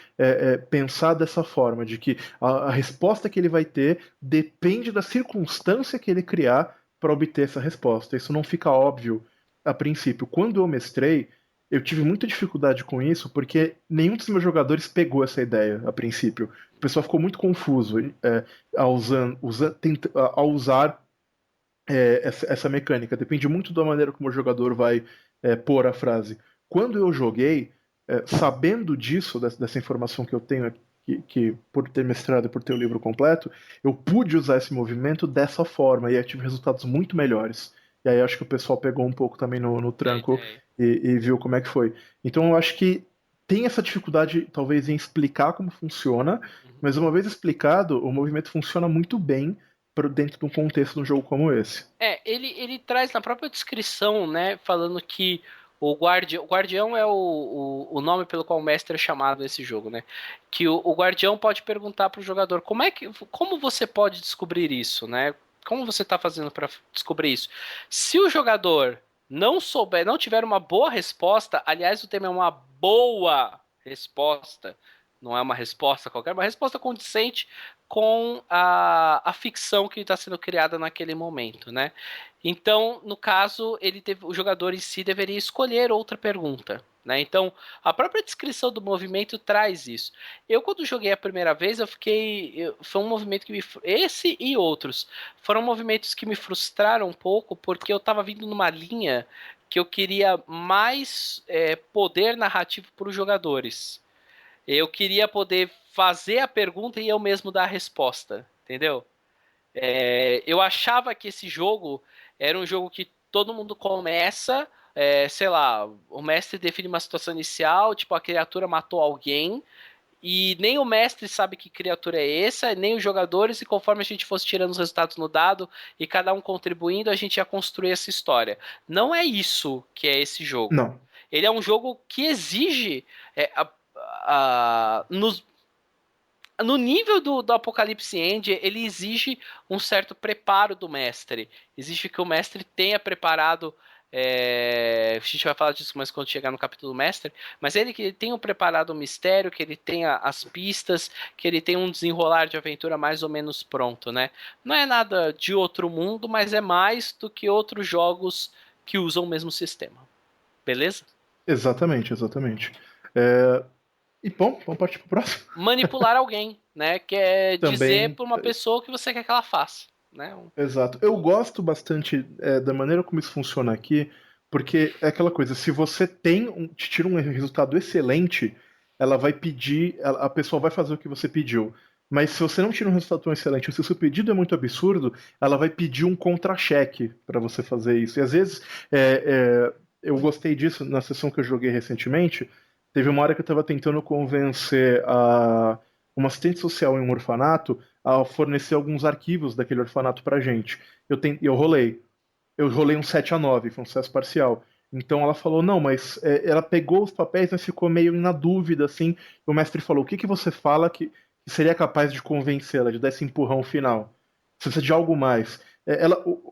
pensar dessa forma, de que a resposta que ele vai ter depende da circunstância que ele criar para obter essa resposta. Isso não fica óbvio a princípio. Quando eu mestrei, eu tive muita dificuldade com isso, porque nenhum dos meus jogadores pegou essa ideia a princípio. O pessoal ficou muito confuso ao usar essa mecânica. Depende muito da maneira como o jogador vai pôr a frase. Quando eu joguei, sabendo disso, dessa informação que eu tenho, que por ter mestrado e por ter o livro completo, eu pude usar esse movimento dessa forma e eu tive resultados muito melhores. E aí acho que o pessoal pegou um pouco também no tranco e viu como é que foi. Então eu acho que tem essa dificuldade, talvez, em explicar como funciona, mas uma vez explicado, o movimento funciona muito bem dentro de um contexto de um jogo como esse. Ele traz na própria descrição, né, falando que o guardião é o nome pelo qual o mestre é chamado nesse jogo, né? Que o guardião pode perguntar para o jogador como você pode descobrir isso, né? Como você está fazendo para descobrir isso? Se o jogador não tiver uma boa resposta, aliás, o tema é uma boa resposta, não é uma resposta qualquer, uma resposta condizente com a ficção que está sendo criada naquele momento, né? Então, no caso, o jogador em si deveria escolher outra pergunta, né? Então, a própria descrição do movimento traz isso. Eu, quando joguei a primeira vez, foi um movimento esse e outros foram movimentos que me frustraram um pouco, porque eu estava vindo numa linha que eu queria mais poder narrativo para os jogadores. Eu queria poder fazer a pergunta e eu mesmo dar a resposta, entendeu? Eu achava que esse jogo era um jogo que todo mundo começa, sei lá, o mestre define uma situação inicial, tipo, a criatura matou alguém, e nem o mestre sabe que criatura é essa, nem os jogadores, e conforme a gente fosse tirando os resultados no dado, e cada um contribuindo, a gente ia construir essa história. Não é isso que é esse jogo. Não. Ele é um jogo que exige no nível do Apocalipse End, ele exige um certo preparo do mestre. Exige que o mestre tenha preparado. A gente vai falar disso mais quando chegar no capítulo do mestre. Mas que ele tenha preparado o mistério, que ele tenha as pistas, que ele tenha um desenrolar de aventura mais ou menos pronto, né? Não é nada de outro mundo, mas é mais do que outros jogos que usam o mesmo sistema. Beleza? Exatamente. E bom, vamos partir pro próximo. Manipular alguém, né? Que é Também, dizer para uma pessoa o que você quer que ela faça, né? Exato. Eu gosto bastante da maneira como isso funciona aqui, porque é aquela coisa, se você te tira um resultado excelente, ela vai pedir, a pessoa vai fazer o que você pediu. Mas se você não tira um resultado tão excelente, ou se o seu pedido é muito absurdo, ela vai pedir um contra-cheque para você fazer isso. E às vezes, eu gostei disso na sessão que eu joguei recentemente. Teve uma hora que eu estava tentando convencer uma assistente social em um orfanato a fornecer alguns arquivos daquele orfanato pra gente. Eu rolei. Eu rolei um 7-9, foi um sucesso parcial. Então ela falou, não, mas ela pegou os papéis, mas ficou meio na dúvida, assim. E o mestre falou, o que você fala que seria capaz de convencê-la, de dar esse empurrão final? Você precisa de algo mais.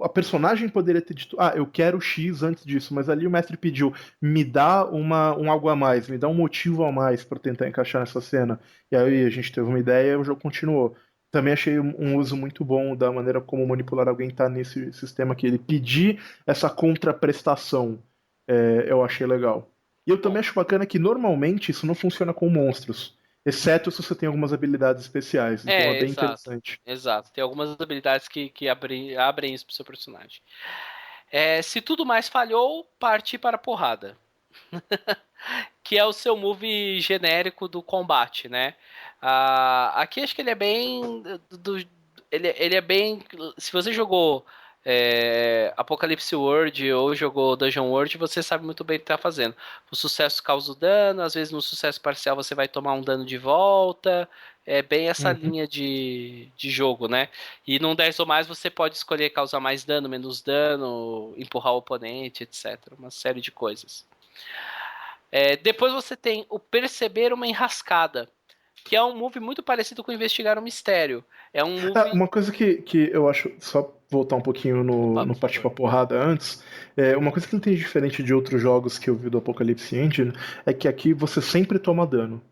A personagem poderia ter dito, eu quero X antes disso, mas ali o mestre pediu, me dá um algo a mais, me dá um motivo a mais para tentar encaixar nessa cena. E aí a gente teve uma ideia e o jogo continuou. Também achei um uso muito bom da maneira como manipular alguém tá nesse sistema que ele pedir essa contraprestação. Eu achei legal. E eu também acho bacana que normalmente isso não funciona com monstros. Exceto se você tem algumas habilidades especiais. Então é bem interessante. Exato. Tem algumas habilidades que abrem isso pro seu personagem. Se tudo mais falhou, partir para a porrada. Que é o seu move genérico do combate, né? Aqui acho que ele é bem... Ele é bem... Se você jogou Apocalypse World ou jogou Dungeon World, você sabe muito bem o que está fazendo. O sucesso causa o dano, às vezes no sucesso parcial você vai tomar um dano de volta. É bem essa linha de jogo, né? E num 10 ou mais você pode escolher causar mais dano, menos dano, empurrar o oponente, etc. Uma série de coisas. Depois você tem o Perceber uma Enrascada, que é um move muito parecido com Investigar um Mistério. É um move... Uma coisa que eu acho, só voltar um pouquinho no partir pra porrada antes, uma coisa que não tem diferente de outros jogos que eu vi do Apocalypse Engine é que aqui você sempre toma dano.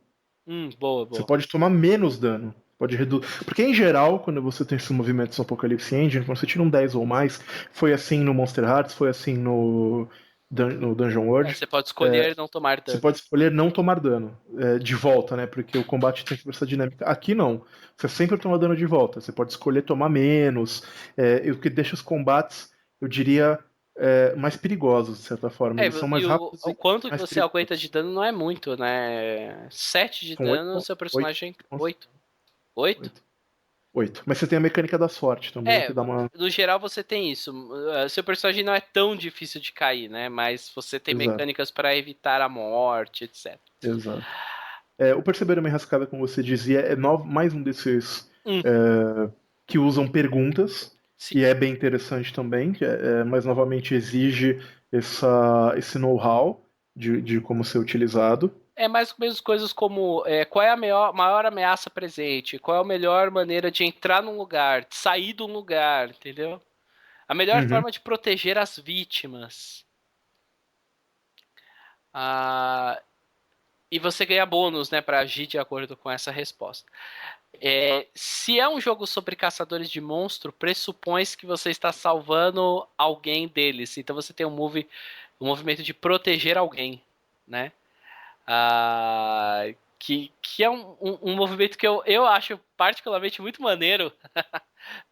Boa. Você pode tomar menos dano. Pode reduzir. Porque em geral, quando você tem esses movimentos no Apocalypse Engine, quando você tira um 10 ou mais, foi assim no Monster Hearts, foi assim no Dungeon World. Você pode escolher não tomar Você dano. pode escolher não tomar dano de volta, né? Porque o combate tem essa dinâmica. Aqui não. Você sempre toma dano de volta. Você pode escolher tomar menos. E o que deixa os combates, eu diria, mais perigosos, de certa forma. Eles são mais rápidos o e quanto que mais você aguenta perigosos. de dano não é muito, né? 7 de São dano, seu personagem. 8. 8? 8. Mas você tem a mecânica da sorte também, que dá uma. No geral você tem isso. Seu personagem não é tão difícil de cair, né? Mas você tem Exato. mecânicas para evitar a morte, etc. Exato. O Perceber uma Enrascada, como você dizia, mais um desses que usam perguntas, Sim. e é bem interessante também, mas novamente exige esse know-how de como ser utilizado. É mais ou menos coisas como qual é a maior ameaça presente, qual é a melhor maneira de entrar num lugar, de sair de um lugar, entendeu? A melhor Uhum. forma de proteger as vítimas. E você ganha bônus, né, para agir de acordo com essa resposta. Se é um jogo sobre caçadores de monstro, pressupõe que você está salvando alguém deles. Então você tem um movimento de proteger alguém, né? Que é um movimento que eu acho particularmente muito maneiro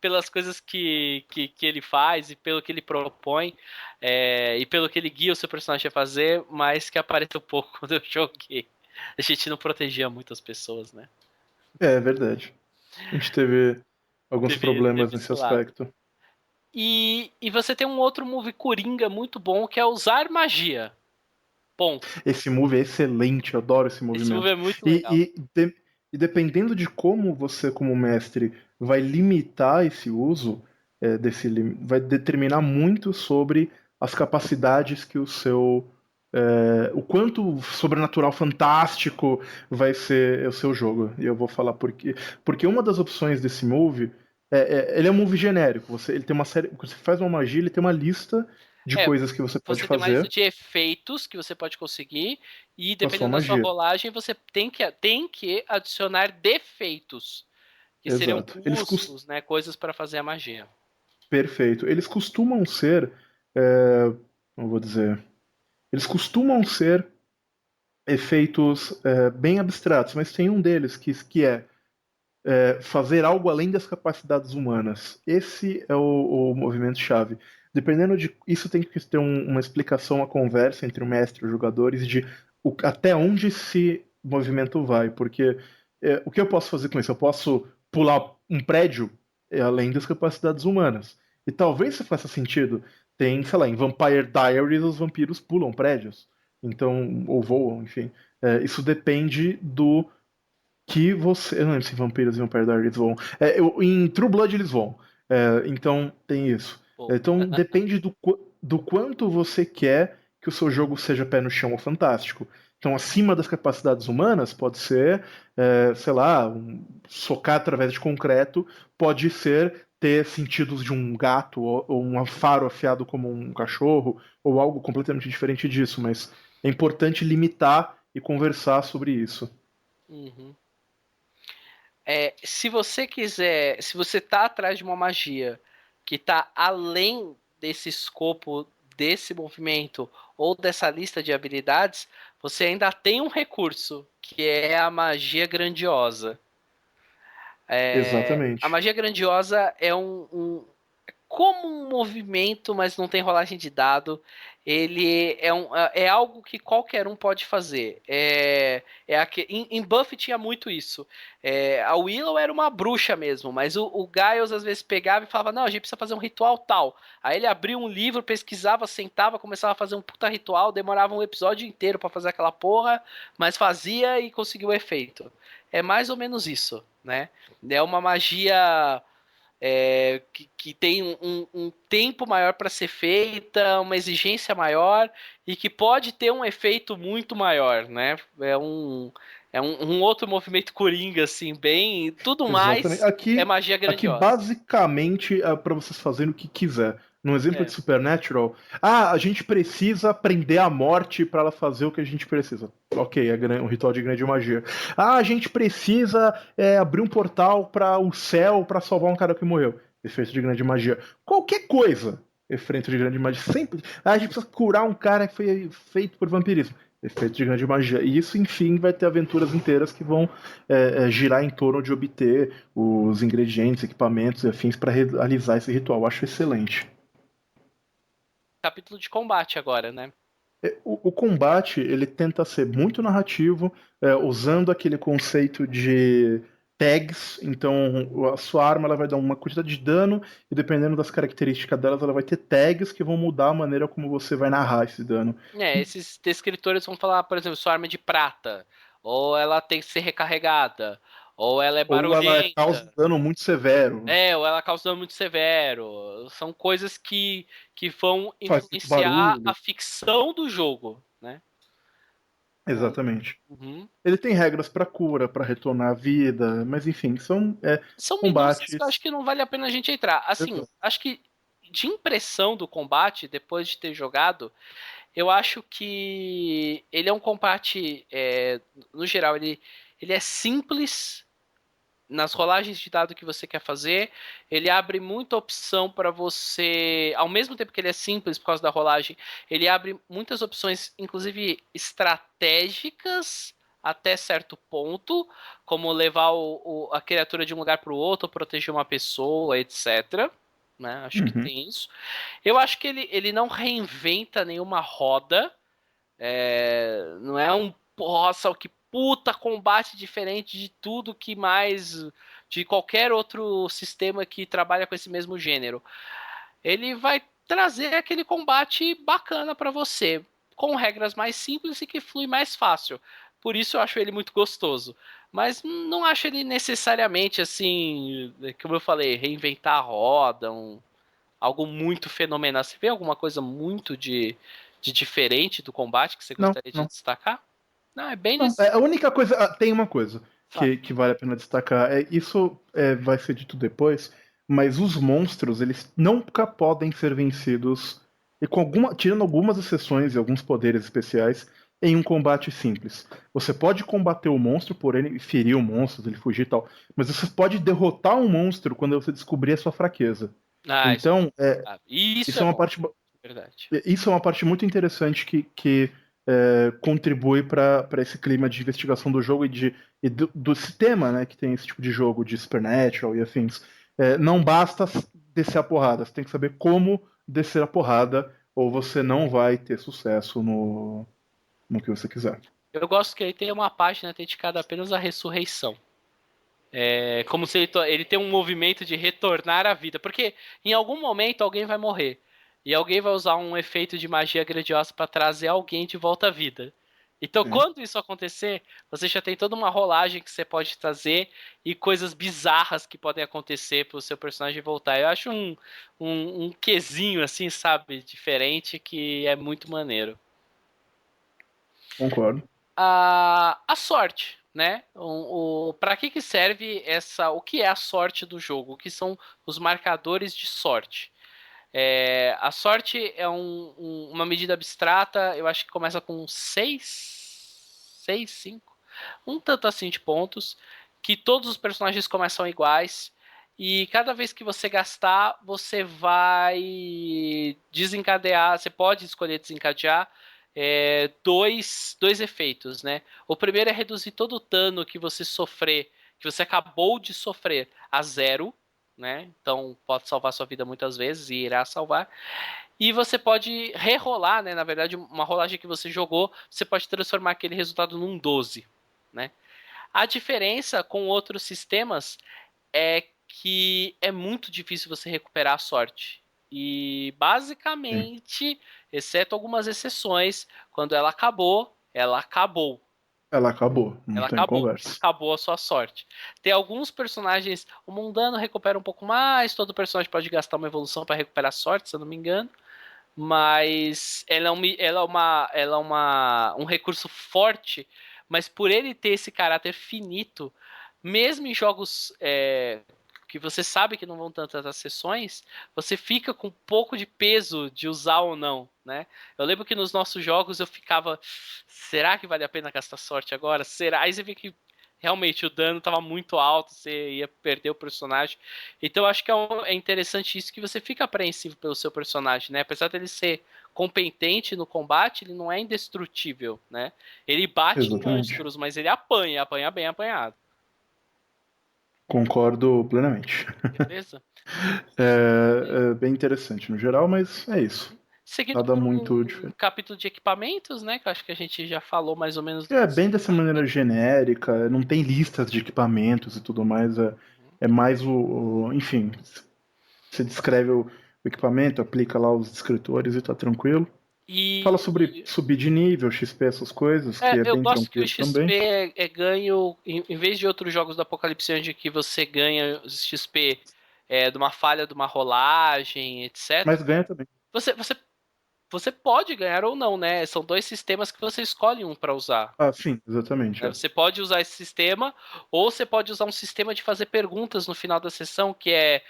pelas coisas que ele faz e pelo que ele propõe e pelo que ele guia o seu personagem a fazer, mas que apareceu pouco quando eu joguei. A gente não protegia muitas pessoas, né? É verdade. A gente teve alguns problemas Teve nesse esse lado. aspecto. E você tem um outro move coringa muito bom, que é usar magia. Ponto. Esse move é excelente, eu adoro esse Esse movimento. move é muito legal. E dependendo de como você, como mestre, vai limitar esse uso, vai determinar muito sobre as capacidades que o quanto sobrenatural fantástico vai ser o seu jogo. E eu vou falar por quê. Porque uma das opções desse move, ele é um move genérico. Ele tem uma série. Você faz uma magia, ele tem uma lista de coisas que você pode Você tem uma lista fazer de efeitos que você pode conseguir e com a sua dependendo da sua magia. rolagem você tem que adicionar defeitos, que seriam Exato. custos, né, coisas para fazer a magia. Perfeito. Eles costumam ser, como eu vou dizer, eles costumam ser efeitos bem abstratos, mas tem um deles que é fazer algo além das capacidades humanas. Esse é o movimento-chave. Dependendo de. Isso tem que ter uma explicação, uma conversa entre o mestre e os jogadores de até onde esse movimento vai. Porque o que eu posso fazer com isso? Eu posso pular um prédio além das capacidades humanas. E talvez isso faça sentido. Tem, sei lá, em Vampire Diaries os vampiros pulam prédios. Então, ou voam, enfim. Isso depende do que você. Eu não lembro se vampiros e Vampire Diaries vão. Em True Blood eles vão. Então tem isso. Pô. Então depende do quanto você quer que o seu jogo seja pé no chão ou fantástico. Então, acima das capacidades humanas, pode ser, sei lá, socar através de concreto, pode ser ter sentidos de um gato, ou um faro afiado como um cachorro, ou algo completamente diferente disso, mas é importante limitar e conversar sobre isso. Uhum. Se você quiser, se você tá atrás de uma magia que tá além desse escopo desse movimento ou dessa lista de habilidades, você ainda tem um recurso, que é a magia grandiosa. Exatamente. A magia grandiosa é como um movimento, mas não tem rolagem de dado. Ele é algo que qualquer um pode fazer. Em Buffy tinha muito isso. A Willow era uma bruxa mesmo, mas o Giles às vezes pegava e falava: não, a gente precisa fazer um ritual tal. Aí ele abria um livro, pesquisava, sentava, começava a fazer um puta ritual, demorava um episódio inteiro pra fazer aquela porra, mas fazia e conseguiu o efeito. É mais ou menos isso, né? É uma magia que tem um tempo maior para ser feita, uma exigência maior e que pode ter um efeito muito maior, né? É um outro movimento coringa, assim, tudo Exatamente. mais é magia Aqui grandiosa. basicamente é para vocês fazerem o que quiser. num exemplo de Supernatural, a gente precisa prender a morte para ela fazer o que a gente precisa. Ok, é um ritual de grande magia. A gente precisa abrir um portal para o céu para salvar um cara que morreu. Efeito de grande magia. Qualquer coisa, efeito de grande magia. Sempre. A gente precisa curar um cara que foi feito por vampirismo. Efeito de grande magia. E isso, enfim, vai ter aventuras inteiras que vão girar em torno de obter os ingredientes, equipamentos e afins para realizar esse ritual. Eu acho excelente. Capítulo de combate agora, né? O combate, ele tenta ser muito narrativo, usando aquele conceito de tags. Então, a sua arma ela vai dar uma quantidade de dano, e dependendo das características delas, ela vai ter tags que vão mudar a maneira como você vai narrar esse dano. Esses descritores vão falar, por exemplo, sua arma é de prata, ou ela tem que ser recarregada, ou ela é barulhenta. Ou ela causa dano muito severo. Ou ela causa dano muito severo. São coisas que vão Faz influenciar barulho. a ficção do jogo, né? Exatamente. Uhum. Ele tem regras para cura, para retornar à vida, mas enfim, são combates. Que eu acho que não vale a pena a gente entrar. Assim, Exato. acho que de impressão do combate, depois de ter jogado, eu acho que ele é um combate, no geral, ele é simples nas rolagens de dado que você quer fazer. Ele abre muita opção para você, ao mesmo tempo que ele é simples por causa da rolagem, ele abre muitas opções, inclusive estratégicas até certo ponto, como levar a criatura de um lugar para o outro, proteger uma pessoa, etc. Né? Acho que tem isso. Eu acho que ele não reinventa nenhuma roda. Não é um nossa, que puta combate diferente de tudo que mais de qualquer outro sistema que trabalha com esse mesmo gênero. Ele vai trazer aquele combate bacana para você, com regras mais simples e que flui mais fácil. Por isso eu acho ele muito gostoso. Mas não acho ele necessariamente assim, como eu falei, reinventar a roda, algo muito fenomenal. Você vê alguma coisa muito de diferente do combate que você gostaria de destacar? Não, é bem nesse... A única coisa. Tem uma coisa que vale a pena destacar. Isso vai ser dito depois, mas os monstros, eles nunca podem ser vencidos, e tirando algumas exceções e alguns poderes especiais, em um combate simples. Você pode combater o monstro, porém ferir o monstro, ele fugir e tal, mas você pode derrotar um monstro quando você descobrir a sua fraqueza. Então, isso é uma parte. Verdade. Isso é uma parte muito interessante que contribui para esse clima de investigação do jogo e do sistema, né, que tem esse tipo de jogo de Supernatural e afins. Não basta descer a porrada, você tem que saber como descer a porrada, ou você não vai ter sucesso no que você quiser. Eu gosto que ele tem uma página dedicada apenas à ressurreição. Como se ele tem um movimento de retornar à vida, porque em algum momento alguém vai morrer. E alguém vai usar um efeito de magia grandiosa para trazer alguém de volta à vida. Então, quando isso acontecer, você já tem toda uma rolagem que você pode trazer e coisas bizarras que podem acontecer para o seu personagem voltar. Eu acho um quesinho, assim, sabe, diferente, que é muito maneiro. Concordo. A sorte, né? Para que serve o que é a sorte do jogo? O que são os marcadores de sorte? A sorte é uma medida abstrata, eu acho que começa com 5, um tanto assim de pontos, que todos os personagens começam iguais, e cada vez que você gastar, você vai desencadear, você pode escolher desencadear dois efeitos, né? O primeiro é reduzir todo o dano que você sofrer, que você acabou de sofrer, a 0, né? Então pode salvar sua vida muitas vezes e irá salvar. E você pode rerolar, né? Na verdade, uma rolagem que você jogou, você pode transformar aquele resultado num 12, né? A diferença com outros sistemas é que é muito difícil você recuperar a sorte. E basicamente, exceto algumas exceções, quando ela acabou, ela acabou. Ela acabou, não tem conversa. Acabou a sua sorte. Tem alguns personagens, o mundano recupera um pouco mais, todo personagem pode gastar uma evolução para recuperar a sorte, se eu não me engano. Mas ela é um recurso forte, mas por ele ter esse caráter finito, mesmo em jogos que você sabe que não vão tantas as sessões, você fica com um pouco de peso de usar ou não, né? Eu lembro que nos nossos jogos eu ficava, será que vale a pena gastar sorte agora? Será? Aí você vê que realmente o dano estava muito alto, você ia perder o personagem. Então eu acho que é interessante isso, que você fica apreensivo pelo seu personagem, né? Apesar dele ser competente no combate, ele não é indestrutível, né? Ele bate em Exatamente. monstros, mas ele apanha bem apanhado. Concordo plenamente. Beleza? É bem interessante no geral, mas é isso. Seguindo Nada por muito um diferente. capítulo de equipamentos, né? Que eu acho que a gente já falou mais ou menos do É que bem se dessa trata. maneira genérica, não tem listas de equipamentos e tudo mais. É mais enfim, você descreve o equipamento, aplica lá os descritores e tá tranquilo. Fala sobre E subir de nível, XP, essas coisas, que é eu bem gosto que o tranquilo XP também. é ganho, em vez de outros jogos do Apocalipse onde que você ganha XP de uma falha, de uma rolagem, etc. Mas ganha também. Você, você, você pode ganhar ou não, né? São dois sistemas que você escolhe um para usar. Ah, sim, exatamente. Né? Você pode usar esse sistema, ou você pode usar um sistema de fazer perguntas no final da sessão, que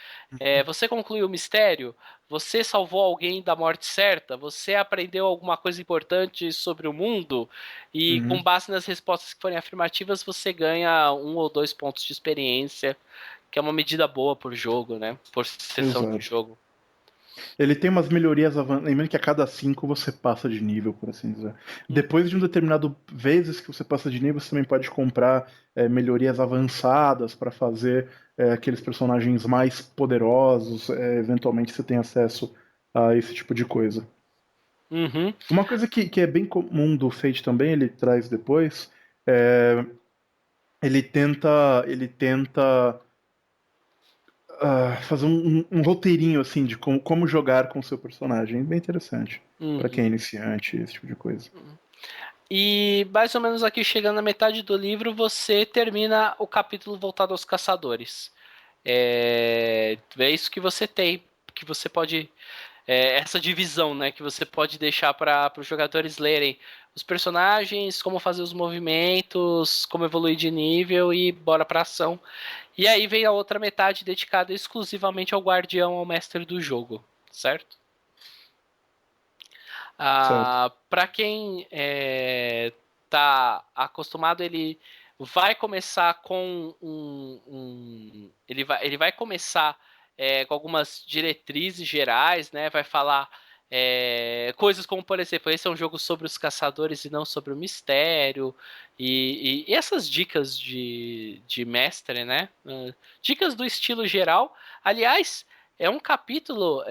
você concluiu o mistério, você salvou alguém da morte certa, você aprendeu alguma coisa importante sobre o mundo, e com Uhum, base nas respostas que forem afirmativas, você ganha 1 ou 2 pontos de experiência, que é uma medida boa por jogo, né? Por sessão de exato. jogo. Ele tem umas melhorias avançadas. Lembrando que a cada 5 você passa de nível, por assim dizer. Depois de um determinado vezes que você passa de nível, você também pode comprar melhorias avançadas para fazer aqueles personagens mais poderosos. Eventualmente você tem acesso a esse tipo de coisa. Uhum. Uma coisa que é bem comum do Fate também, ele traz depois, é, ele tenta fazer um roteirinho assim de como jogar com o seu personagem. Bem interessante. Pra quem é Uhum. iniciante, esse tipo de coisa. E mais ou menos aqui chegando na metade do livro, você termina o capítulo voltado aos caçadores. É isso que você tem, que você pode. Essa divisão, né? Que você pode deixar para os jogadores lerem os personagens, como fazer os movimentos, como evoluir de nível e bora pra ação. E aí vem a outra metade dedicada exclusivamente ao guardião, ao mestre do jogo, certo? Certo. Para quem tá acostumado, ele vai começar com ele vai começar com algumas diretrizes gerais, né? Vai falar coisas como, por exemplo, esse é um jogo sobre os caçadores e não sobre o mistério, e essas dicas de mestre, né? Dicas do estilo geral. Aliás, é um capítulo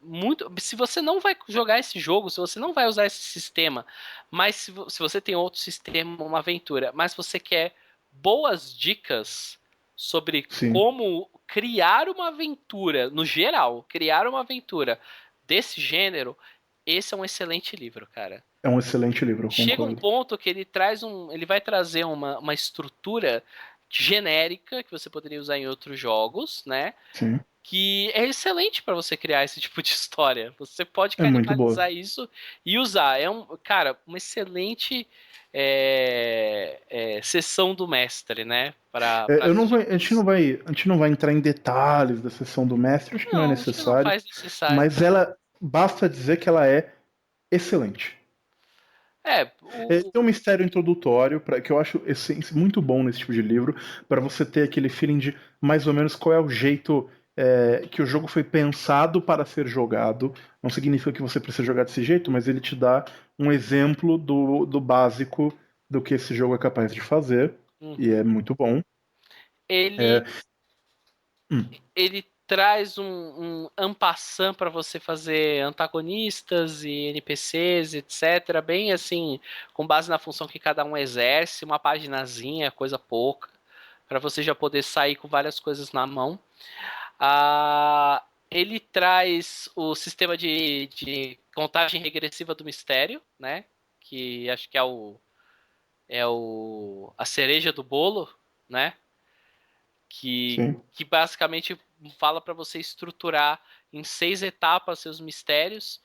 muito. Se você não vai jogar esse jogo, se você não vai usar esse sistema, mas se você tem outro sistema, uma aventura, mas você quer boas dicas sobre Sim. como criar uma aventura, no geral, criar uma aventura desse gênero, esse é um excelente livro, cara. É um excelente livro, eu Chega um concordo. ponto que ele vai trazer uma estrutura genérica que você poderia usar em outros jogos, né? Sim. Que é excelente para você criar esse tipo de história. Você pode É muito boa. canibalizar isso e usar. Cara, uma excelente sessão do mestre, né? Eu não vai, a gente não vai entrar em detalhes da sessão do mestre, acho que não é Não, acho que não necessário. faz necessário. Mas ela basta dizer que ela é excelente. É, Tem um mistério introdutório que eu acho muito bom nesse tipo de livro, para você ter aquele feeling de mais ou menos qual é o jeito que o jogo foi pensado para ser jogado. Não significa que você precisa jogar desse jeito, mas ele te dá um exemplo do básico do que esse jogo é capaz de fazer, e é muito bom. ele, É, hum, ele traz um en passant para você fazer antagonistas e NPCs, etc. Bem assim, com base na função que cada um exerce, uma paginazinha, coisa pouca, para você já poder sair com várias coisas na mão. Ele traz o sistema de contagem regressiva do mistério, né? Que acho que a cereja do bolo, né? Que, sim. que basicamente fala para você estruturar em 6 etapas seus mistérios,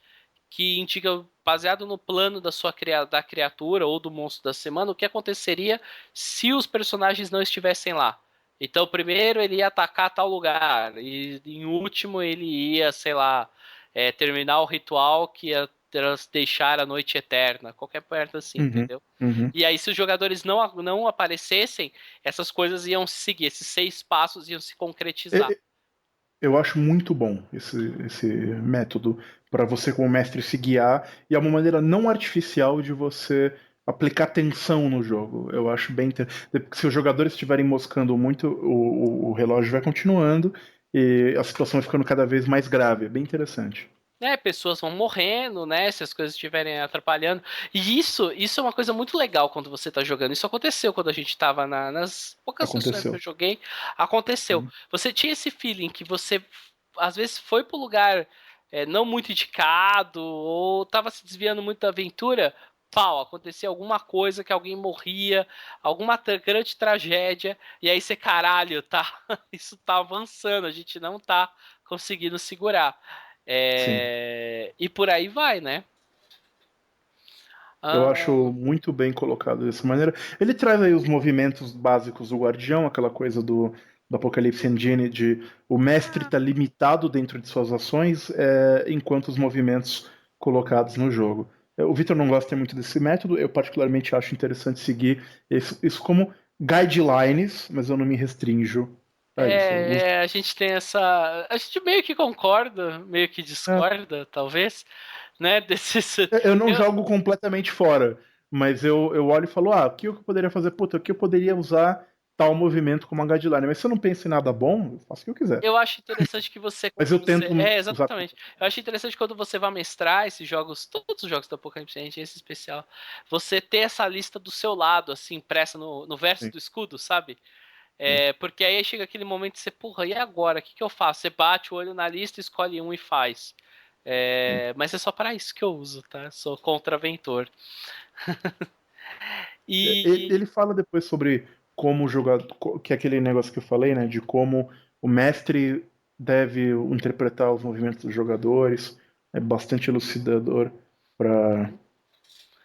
que indica, baseado no plano da criatura ou do monstro da semana, o que aconteceria se os personagens não estivessem lá. Então, primeiro ele ia atacar tal lugar, e em último ele ia, sei lá, terminar o ritual que ia deixar a noite eterna, qualquer perto assim, Uhum, entendeu? uhum. E aí, se os jogadores não aparecessem, essas coisas iam se seguir, esses 6 passos iam se concretizar. Eu acho muito bom esse método para você, como mestre, se guiar, e é uma maneira não artificial de você aplicar tensão no jogo. Eu acho bem. Se os jogadores estiverem moscando muito, o relógio vai continuando e a situação vai ficando cada vez mais grave. É bem interessante. Né, pessoas vão morrendo, né, se as coisas estiverem atrapalhando. E isso é uma coisa muito legal quando você tá jogando. Isso aconteceu quando a gente tava nas poucas sessões que Aconteceu. eu joguei. Aconteceu. Sim. Você tinha esse feeling que você, às vezes, foi pro lugar não muito indicado, ou tava se desviando muito da aventura. Pau, acontecia alguma coisa que alguém morria, alguma grande tragédia, e aí você, caralho, tá, isso tá avançando, a gente não tá conseguindo segurar. Sim. E por aí vai, né? Eu acho Ah, muito bem colocado dessa maneira. Ele traz aí os movimentos básicos do Guardião, aquela coisa do Apocalipse Engine de o mestre está limitado dentro de suas ações, enquanto os movimentos colocados no jogo. O Victor não gosta muito desse método, eu particularmente acho interessante seguir isso como guidelines, mas eu não me restrinjo a isso. Eu uso- a gente tem essa. A gente meio que concorda, meio que é, discorda, talvez, né? Desses. eu não Eu, jogo completamente fora, mas eu olho e falo, o que eu poderia fazer? Puta, o que eu poderia usar tal movimento como uma guideline? Mas se eu não penso em nada bom, eu faço o que eu quiser. eu acho interessante que você, Mas quando eu você. tento usar. Exatamente. Eu acho interessante quando você vai mestrar esses jogos, todos os jogos da Apocalipse, Engine, esse especial, você ter essa lista do seu lado, assim, impressa no verso Sim, do escudo, sabe? sim. Porque aí chega aquele momento que você, porra, e agora? O que eu faço? Você bate o olho na lista, escolhe um e faz. Sim. Mas é só para isso que eu uso, tá? Sou contraventor. E. Ele fala depois sobre como jogar, que é aquele negócio que eu falei, né, de como o mestre deve interpretar os movimentos dos jogadores. É bastante elucidador para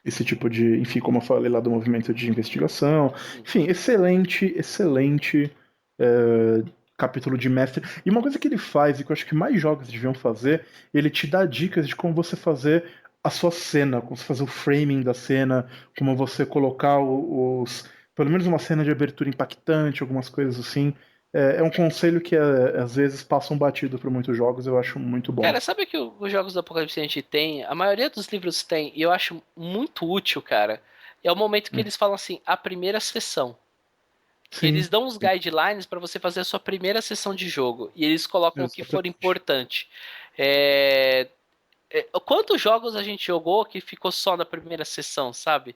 esse tipo de, enfim, como eu falei lá do movimento de investigação. Enfim, Uhum. excelente, excelente é, capítulo de mestre. E uma coisa que ele faz, e que eu acho que mais jogos deviam fazer, ele te dá dicas de como você fazer a sua cena, como você fazer o framing da cena, como você colocar os. Pelo menos uma cena de abertura impactante, algumas coisas assim. É um conselho que às vezes passam batido por muitos jogos, eu acho muito bom. Cara, sabe que os jogos do Apocalipse a gente tem? A maioria dos livros tem, e eu acho muito útil, cara. É o momento que Hum. eles falam assim, a primeira sessão. Eles Sim, dão uns sim, guidelines para você fazer a sua primeira sessão de jogo. E eles colocam o que for exatamente. importante. É, Quantos jogos a gente jogou que ficou só na primeira sessão, sabe?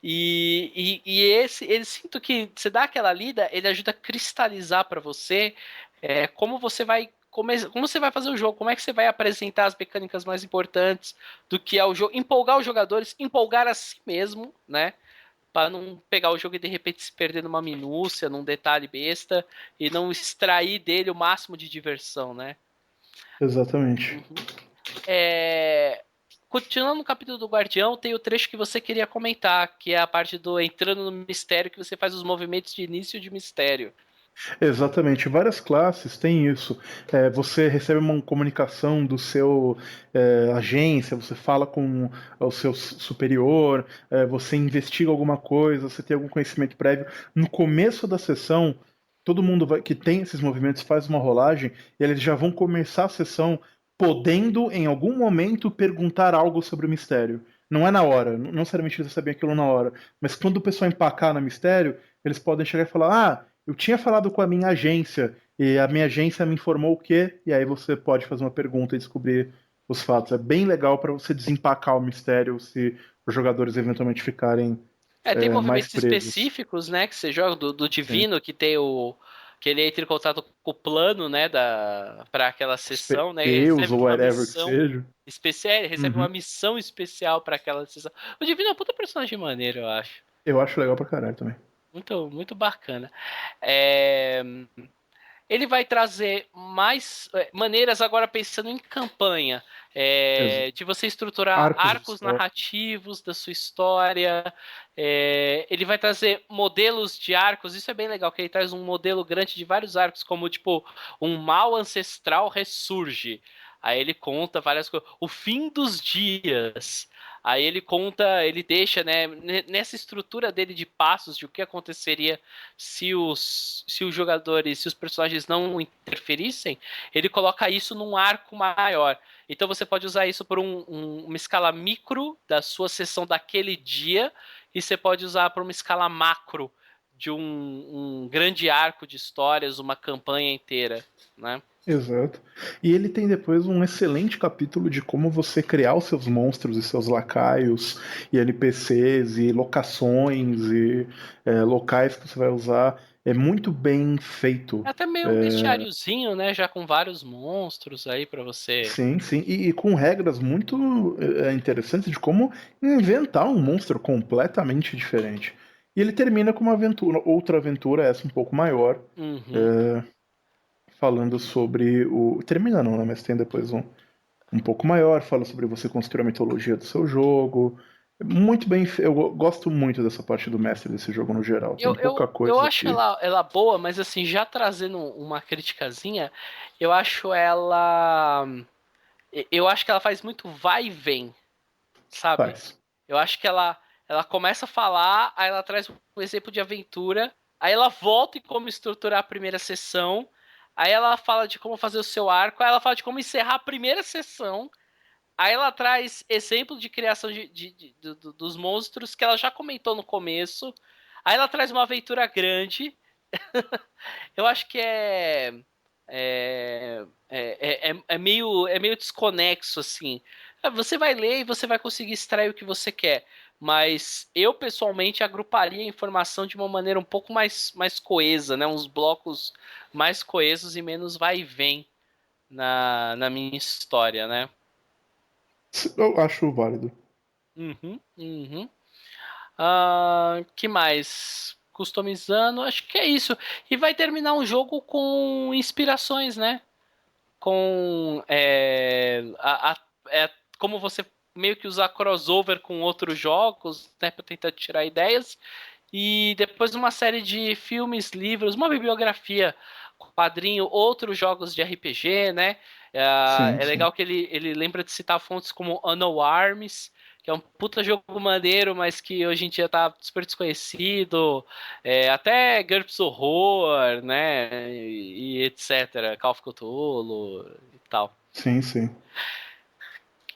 Ele sinto que você dá aquela lida, ele ajuda a cristalizar para você como você vai como você vai fazer o jogo, como é que você vai apresentar as mecânicas mais importantes do que é o jogo, empolgar os jogadores, empolgar a si mesmo, né? Para não pegar o jogo e de repente se perder numa minúcia, num detalhe besta e não extrair dele o máximo de diversão, né? Exatamente. Uhum. É, Continuando no capítulo do Guardião, tem o trecho que você queria comentar, que é a parte do entrando no mistério, que você faz os movimentos de início de mistério. Exatamente, várias classes têm isso. Você recebe uma comunicação do seu agência, você fala com o seu superior, você investiga alguma coisa, você tem algum conhecimento prévio. No começo da sessão, todo mundo que tem esses movimentos faz uma rolagem e eles já vão começar a sessão podendo, em algum momento, perguntar algo sobre o mistério. Não é na hora, não necessariamente eles sabem aquilo na hora, mas quando o pessoal empacar no mistério, eles podem chegar e falar: eu tinha falado com a minha agência e a minha agência me informou o quê? E aí você pode fazer uma pergunta e descobrir os fatos. É bem legal para você desempacar o mistério se os jogadores eventualmente ficarem Tem mais movimentos presos. específicos, né, que você joga do Sim. Divino, que tem o que ele entra em contato com o plano, né, para aquela sessão, né, ele Deus recebe ou uma whatever que missão seja. especial, ele recebe Uhum. uma missão especial para aquela sessão. O Divino é um puta personagem maneiro, eu acho. Eu acho legal pra caralho também. Muito, muito bacana. É, Ele vai trazer mais maneiras, agora pensando em campanha, de você estruturar arcos narrativos da sua história. Ele vai trazer modelos de arcos, isso é bem legal, que ele traz um modelo grande de vários arcos, como tipo, um mal ancestral ressurge. Aí ele conta várias coisas. O fim dos dias. Aí ele conta, ele deixa, né, nessa estrutura dele de passos de o que aconteceria se os jogadores, se os personagens não interferissem, ele coloca isso num arco maior. Então você pode usar isso por uma escala micro da sua sessão daquele dia, e você pode usar por uma escala macro de um grande arco de histórias, uma campanha inteira, né? Exato. E ele tem depois um excelente capítulo de como você criar os seus monstros e seus lacaios, e NPCs, e locações, e locais que você vai usar. É muito bem feito. É até meio um bestiáriozinho, né? Já com vários monstros aí pra você. Sim, sim. E com regras muito interessantes de como inventar um monstro completamente diferente. E ele termina com uma aventura, outra aventura, essa um pouco maior. Uhum. Falando sobre o. Termina não, né? Mas tem depois um pouco maior, fala sobre você construir a mitologia do seu jogo. Muito bem. Eu gosto muito dessa parte do mestre desse jogo no geral. Tem pouca coisa. Eu acho ela boa, mas assim, já trazendo uma criticazinha, eu acho ela. Eu acho que ela faz muito vai e vem, sabe? Faz. Eu acho que ela começa a falar, aí ela traz um exemplo de aventura, aí ela volta e como estruturar a primeira sessão. Aí ela fala de como fazer o seu arco, aí ela fala de como encerrar a primeira sessão, aí ela traz exemplo de criação dos monstros que ela já comentou no começo, aí ela traz uma aventura grande. Eu acho que é meio desconexo, assim. Você vai ler e você vai conseguir extrair o que você quer. Mas eu, pessoalmente, agruparia a informação de uma maneira um pouco mais coesa, né? Uns blocos mais coesos e menos vai e vem na minha história, né? Eu acho válido. Uhum. Que mais? Customizando, acho que é isso. E vai terminar um jogo com inspirações, né? Com como você meio que usar crossover com outros jogos, né, para tentar tirar ideias, e depois uma série de filmes, livros, uma bibliografia, quadrinho, outros jogos de RPG, né? Sim, É sim. legal que ele lembra de citar fontes como Unknown Arms, que é um puta jogo maneiro, mas que hoje em dia tá super desconhecido. Até GURPS Horror, né? E etc. Call of Cthulhu e tal. Sim, sim.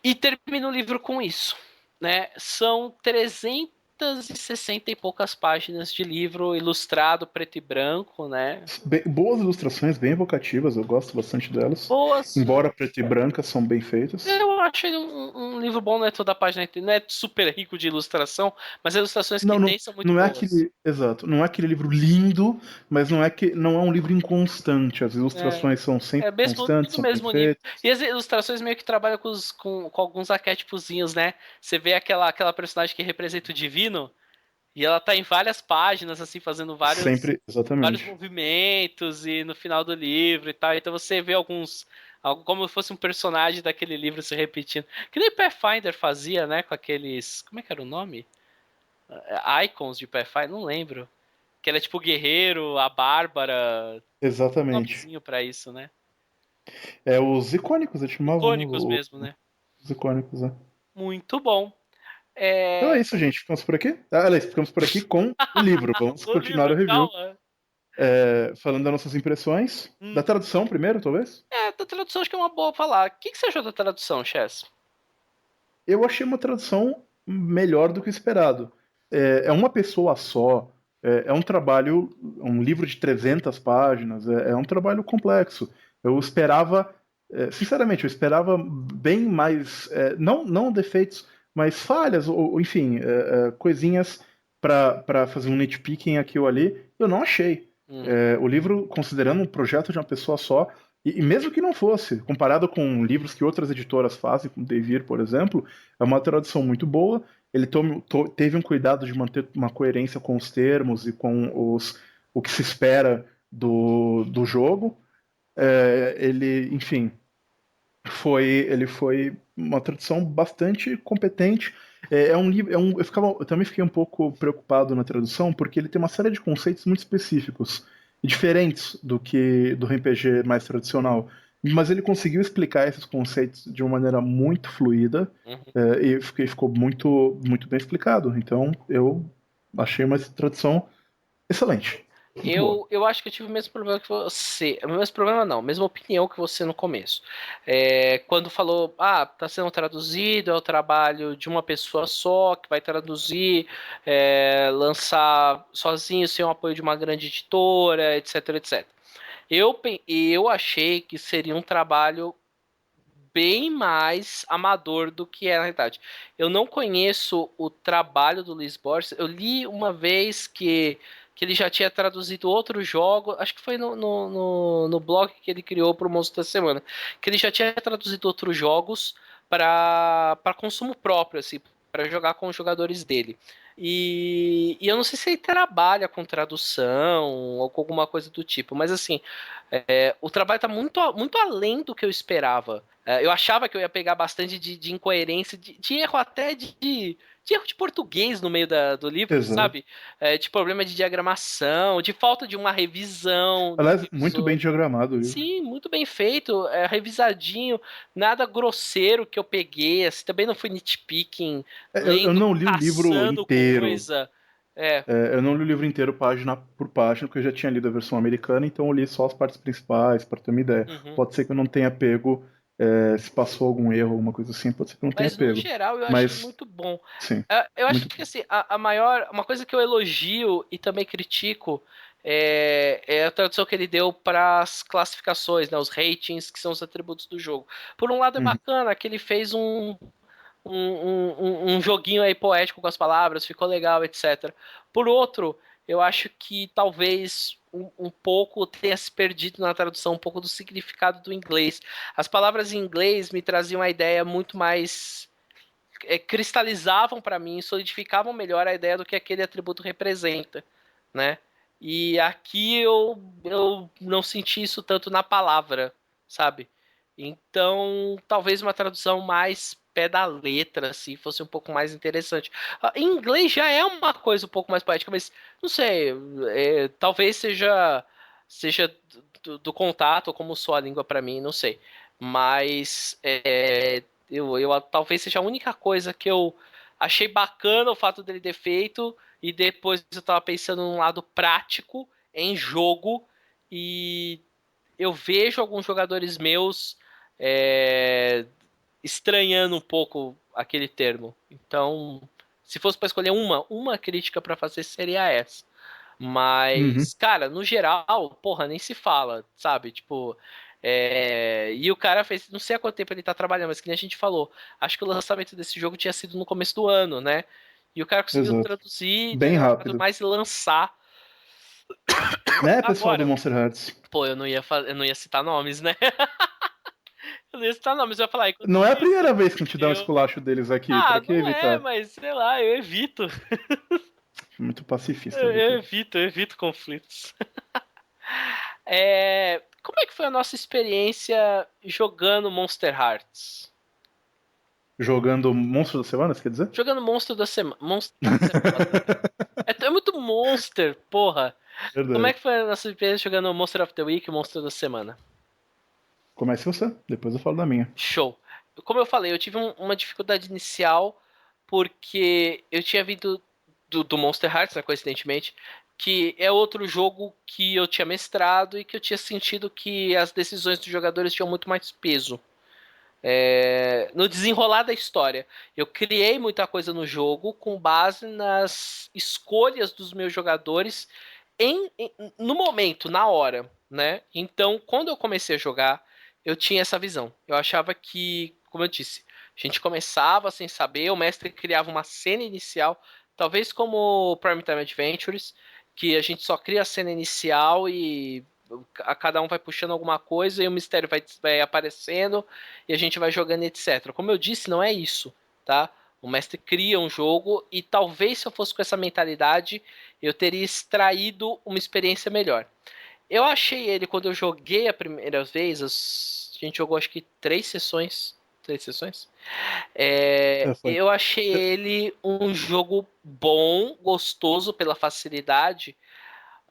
E termina o livro com isso, né? São 360 e poucas páginas de livro ilustrado, preto e branco, né? Boas ilustrações, bem evocativas, eu gosto bastante delas. Boas. Embora preto e branca são bem feitas. Eu acho ele um livro bom, não é toda a página, não é super rico de ilustração, mas as ilustrações que tem são muito não é boas. exato, não é aquele livro lindo, mas não é um livro inconstante. As ilustrações são sempre constantes, são bem feitas. E as ilustrações meio que trabalham com alguns arquétipozinhos, né? Você vê aquela personagem que representa o divino, e ela tá em várias páginas, assim, fazendo Sempre, vários exatamente. movimentos, e no final do livro e tal. Então você vê como se fosse um personagem daquele livro se repetindo. Que nem Pathfinder fazia, né? Com aqueles. Como é que era o nome? Icons de Pathfinder, não lembro. Que era tipo o guerreiro, a Bárbara. Um Exatamente. nomezinho pra isso, né? Os icônicos, eu chamava, né? Icônicos mesmo, né? Os icônicos, né? Muito bom. Então é isso, gente. Ficamos por aqui? Aliás, ficamos por aqui com o livro. Vamos O continuar livro, o review. calma. Falando das nossas impressões. Da tradução primeiro, talvez? Da tradução acho que é uma boa falar. O que você achou da tradução, Chess? Eu achei uma tradução melhor do que o esperado. É uma pessoa só. É um trabalho, um livro de 300 páginas. É um trabalho complexo. Eu esperava, sinceramente, eu esperava bem mais, não defeitos, mas falhas, ou enfim, coisinhas para fazer um nitpicking aqui ou ali. Eu não achei. O livro, considerando um projeto de uma pessoa só, e mesmo que não fosse, comparado com livros que outras editoras fazem, como Devir, por exemplo, é uma tradução muito boa. Ele teve um cuidado de manter uma coerência com os termos e com o que se espera do jogo. Enfim, ele foi uma tradução bastante competente. Um livro, eu também fiquei um pouco preocupado na tradução, porque ele tem uma série de conceitos muito específicos e diferentes do que do RPG mais tradicional. Mas ele conseguiu explicar esses conceitos de uma maneira muito fluida, Uhum. e ficou muito, muito bem explicado. Então, eu achei uma tradução excelente. Muito boa. Eu acho que eu tive o mesmo problema que você. O mesmo problema não, a mesma opinião que você no começo. Quando falou, tá sendo traduzido, é o trabalho de uma pessoa só que vai traduzir, lançar sozinho, sem o apoio de uma grande editora, etc, etc. Eu achei que seria um trabalho bem mais amador do que é na realidade. Eu não conheço o trabalho do Luiz Borges. Eu li uma vez que ele já tinha traduzido outro jogo, acho que foi no blog que ele criou para o Monstro da Semana, que ele já tinha traduzido outros jogos para consumo próprio, assim, para jogar com os jogadores dele. E eu não sei se ele trabalha com tradução ou com alguma coisa do tipo, mas assim, o trabalho está muito, muito além do que eu esperava. Eu achava que eu ia pegar bastante de incoerência, de erro até de erro de português no meio do livro, Exato. sabe? De problema de diagramação, de falta de uma revisão do Aliás, muito bem revisor. diagramado o livro. Sim, muito bem feito, revisadinho, nada grosseiro que eu peguei, assim, também não fui nitpicking, Eu lendo, não li o livro caçando inteiro. coisa. É. Eu não li o livro inteiro página por página, porque eu já tinha lido a versão americana, então eu li só as partes principais, para ter uma ideia. Uhum. Pode ser que eu não tenha pego, se passou algum erro, alguma coisa assim, pode ser que eu não tenha Mas no pego. geral eu achei Mas, muito bom. sim, Eu acho muito que bom. assim, uma coisa que eu elogio e também critico é a tradução que ele deu para as classificações, né, os ratings, que são os atributos do jogo. Por um lado é Uhum. bacana que ele fez um joguinho aí poético com as palavras, ficou legal, etc. Por outro, eu acho que talvez um pouco tenha se perdido na tradução um pouco do significado do inglês. As palavras em inglês me traziam uma ideia muito mais cristalizavam para mim, solidificavam melhor a ideia do que aquele atributo representa, né? E aqui eu não senti isso tanto na palavra, sabe? Então, talvez uma tradução mais pé da letra, assim, fosse um pouco mais interessante. Em inglês já é uma coisa um pouco mais poética, mas não sei, talvez seja do contato, como soa a língua para mim, não sei. Mas eu talvez seja a única coisa que eu achei bacana o fato dele ter feito, e depois eu tava pensando num lado prático em jogo, e eu vejo alguns jogadores meus é, estranhando um pouco aquele termo. Então, se fosse para escolher uma crítica para fazer seria essa. Uhum. Mas, cara, no geral, porra, nem se fala, sabe? Tipo, e o cara fez, não sei há quanto tempo ele tá trabalhando, mas que nem a gente falou, acho que o lançamento desse jogo tinha sido no começo do ano, né? E o cara conseguiu Exato. traduzir, Bem diagramado rápido. mais e lançar Né, pessoal do agora. Monster Hearts? Pô, eu não ia citar nomes, né? Eu não ia citar nomes, eu ia falar, enquanto Não é a isso, primeira vez que a gente dá um eu. esculacho deles aqui, pra Ah, que não é, evitar? mas sei lá, eu evito. Muito pacifista Eu, ele eu aqui. evito, eu evito conflitos. Como é que foi a nossa experiência jogando Monster Hearts? Jogando Monstro da Semana, você quer dizer? Jogando Monstro da Semana. Monstro da Semana. É muito Monster, porra. Como é Verdade. que foi a nossa experiência jogando Monster of the Week e Monstro da Semana? Comece você, depois eu falo da minha. Show. Como eu falei, eu tive uma dificuldade inicial porque eu tinha vindo do Monster Hearts, né, coincidentemente, que é outro jogo que eu tinha mestrado e que eu tinha sentido que as decisões dos jogadores tinham muito mais peso. No desenrolar da história. Eu criei muita coisa no jogo com base nas escolhas dos meus jogadores no momento, na hora, né? Então, quando eu comecei a jogar, eu tinha essa visão. Eu achava que, como eu disse, a gente começava sem saber, o mestre criava uma cena inicial, talvez como Primetime Adventures, que a gente só cria a cena inicial e a cada um vai puxando alguma coisa e o mistério vai aparecendo e a gente vai jogando, etc. Como eu disse, não é isso, tá? O mestre cria um jogo e talvez se eu fosse com essa mentalidade, eu teria extraído uma experiência melhor. Eu achei ele, quando eu joguei a primeira vez, a gente jogou acho que 3 sessões. 3 sessões? Foi. Eu achei ele um jogo bom, gostoso pela facilidade,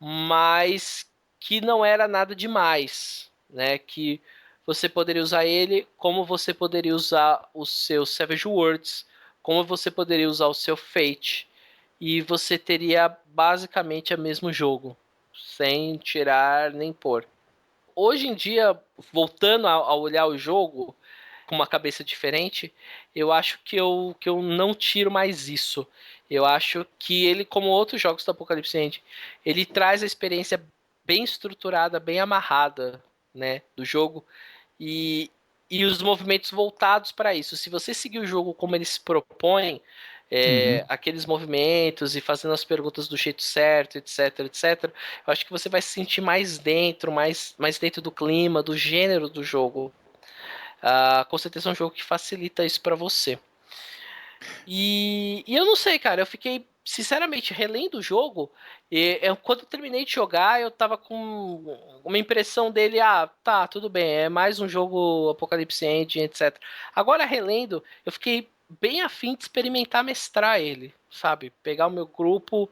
mas que não era nada demais, né? Que você poderia usar ele como você poderia usar o seu Savage Worlds, como você poderia usar o seu Fate, e você teria basicamente o mesmo jogo, sem tirar nem pôr. Hoje em dia, voltando a olhar o jogo com uma cabeça diferente, eu acho que eu não tiro mais isso. Eu acho que ele, como outros jogos do Apocalipse End, ele traz a experiência bem estruturada, bem amarrada, né, do jogo e, e os movimentos voltados para isso. Se você seguir o jogo como ele se propõe, aqueles movimentos e fazendo as perguntas do jeito certo, etc, etc, eu acho que você vai se sentir mais dentro, mais dentro do clima, do gênero do jogo. Com certeza é um jogo que facilita isso para você. E eu não sei, cara, eu fiquei, sinceramente, relendo o jogo, quando eu terminei de jogar, eu tava com uma impressão dele, tá, tudo bem, é mais um jogo Apocalipse End, etc. Agora, relendo, eu fiquei bem afim de experimentar mestrar ele, sabe? Pegar o meu grupo,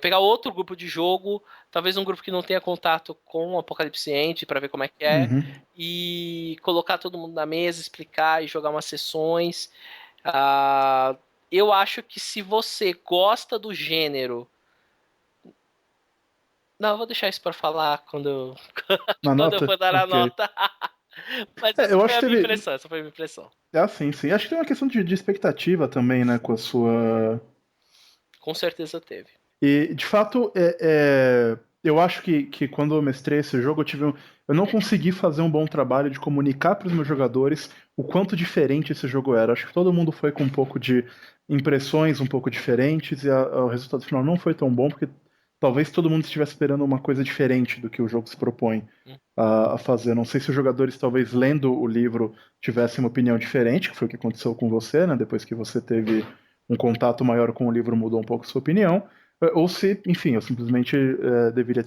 pegar outro grupo de jogo, talvez um grupo que não tenha contato com o Apocalipse End, pra ver como é que é, Uhum. e colocar todo mundo na mesa, explicar e jogar umas sessões. Ah, eu acho que se você gosta do gênero. Não, eu vou deixar isso pra falar Na quando eu nota? for dar a Ok. nota. Mas essa Eu foi acho a que minha teve. impressão, essa foi a minha impressão. Sim, sim. Acho que tem uma questão de expectativa também, né, com a sua. Com certeza teve. E, de fato, eu acho que quando eu mestrei esse jogo, eu não consegui fazer um bom trabalho de comunicar para os meus jogadores o quanto diferente esse jogo era. Acho que todo mundo foi com um pouco de impressões um pouco diferentes e o resultado final não foi tão bom, porque talvez todo mundo estivesse esperando uma coisa diferente do que o jogo se propõe a fazer. Não sei se os jogadores, talvez lendo o livro, tivessem uma opinião diferente, que foi o que aconteceu com você, né? Depois que você teve um contato maior com o livro, mudou um pouco a sua opinião. Ou se, enfim, eu simplesmente deveria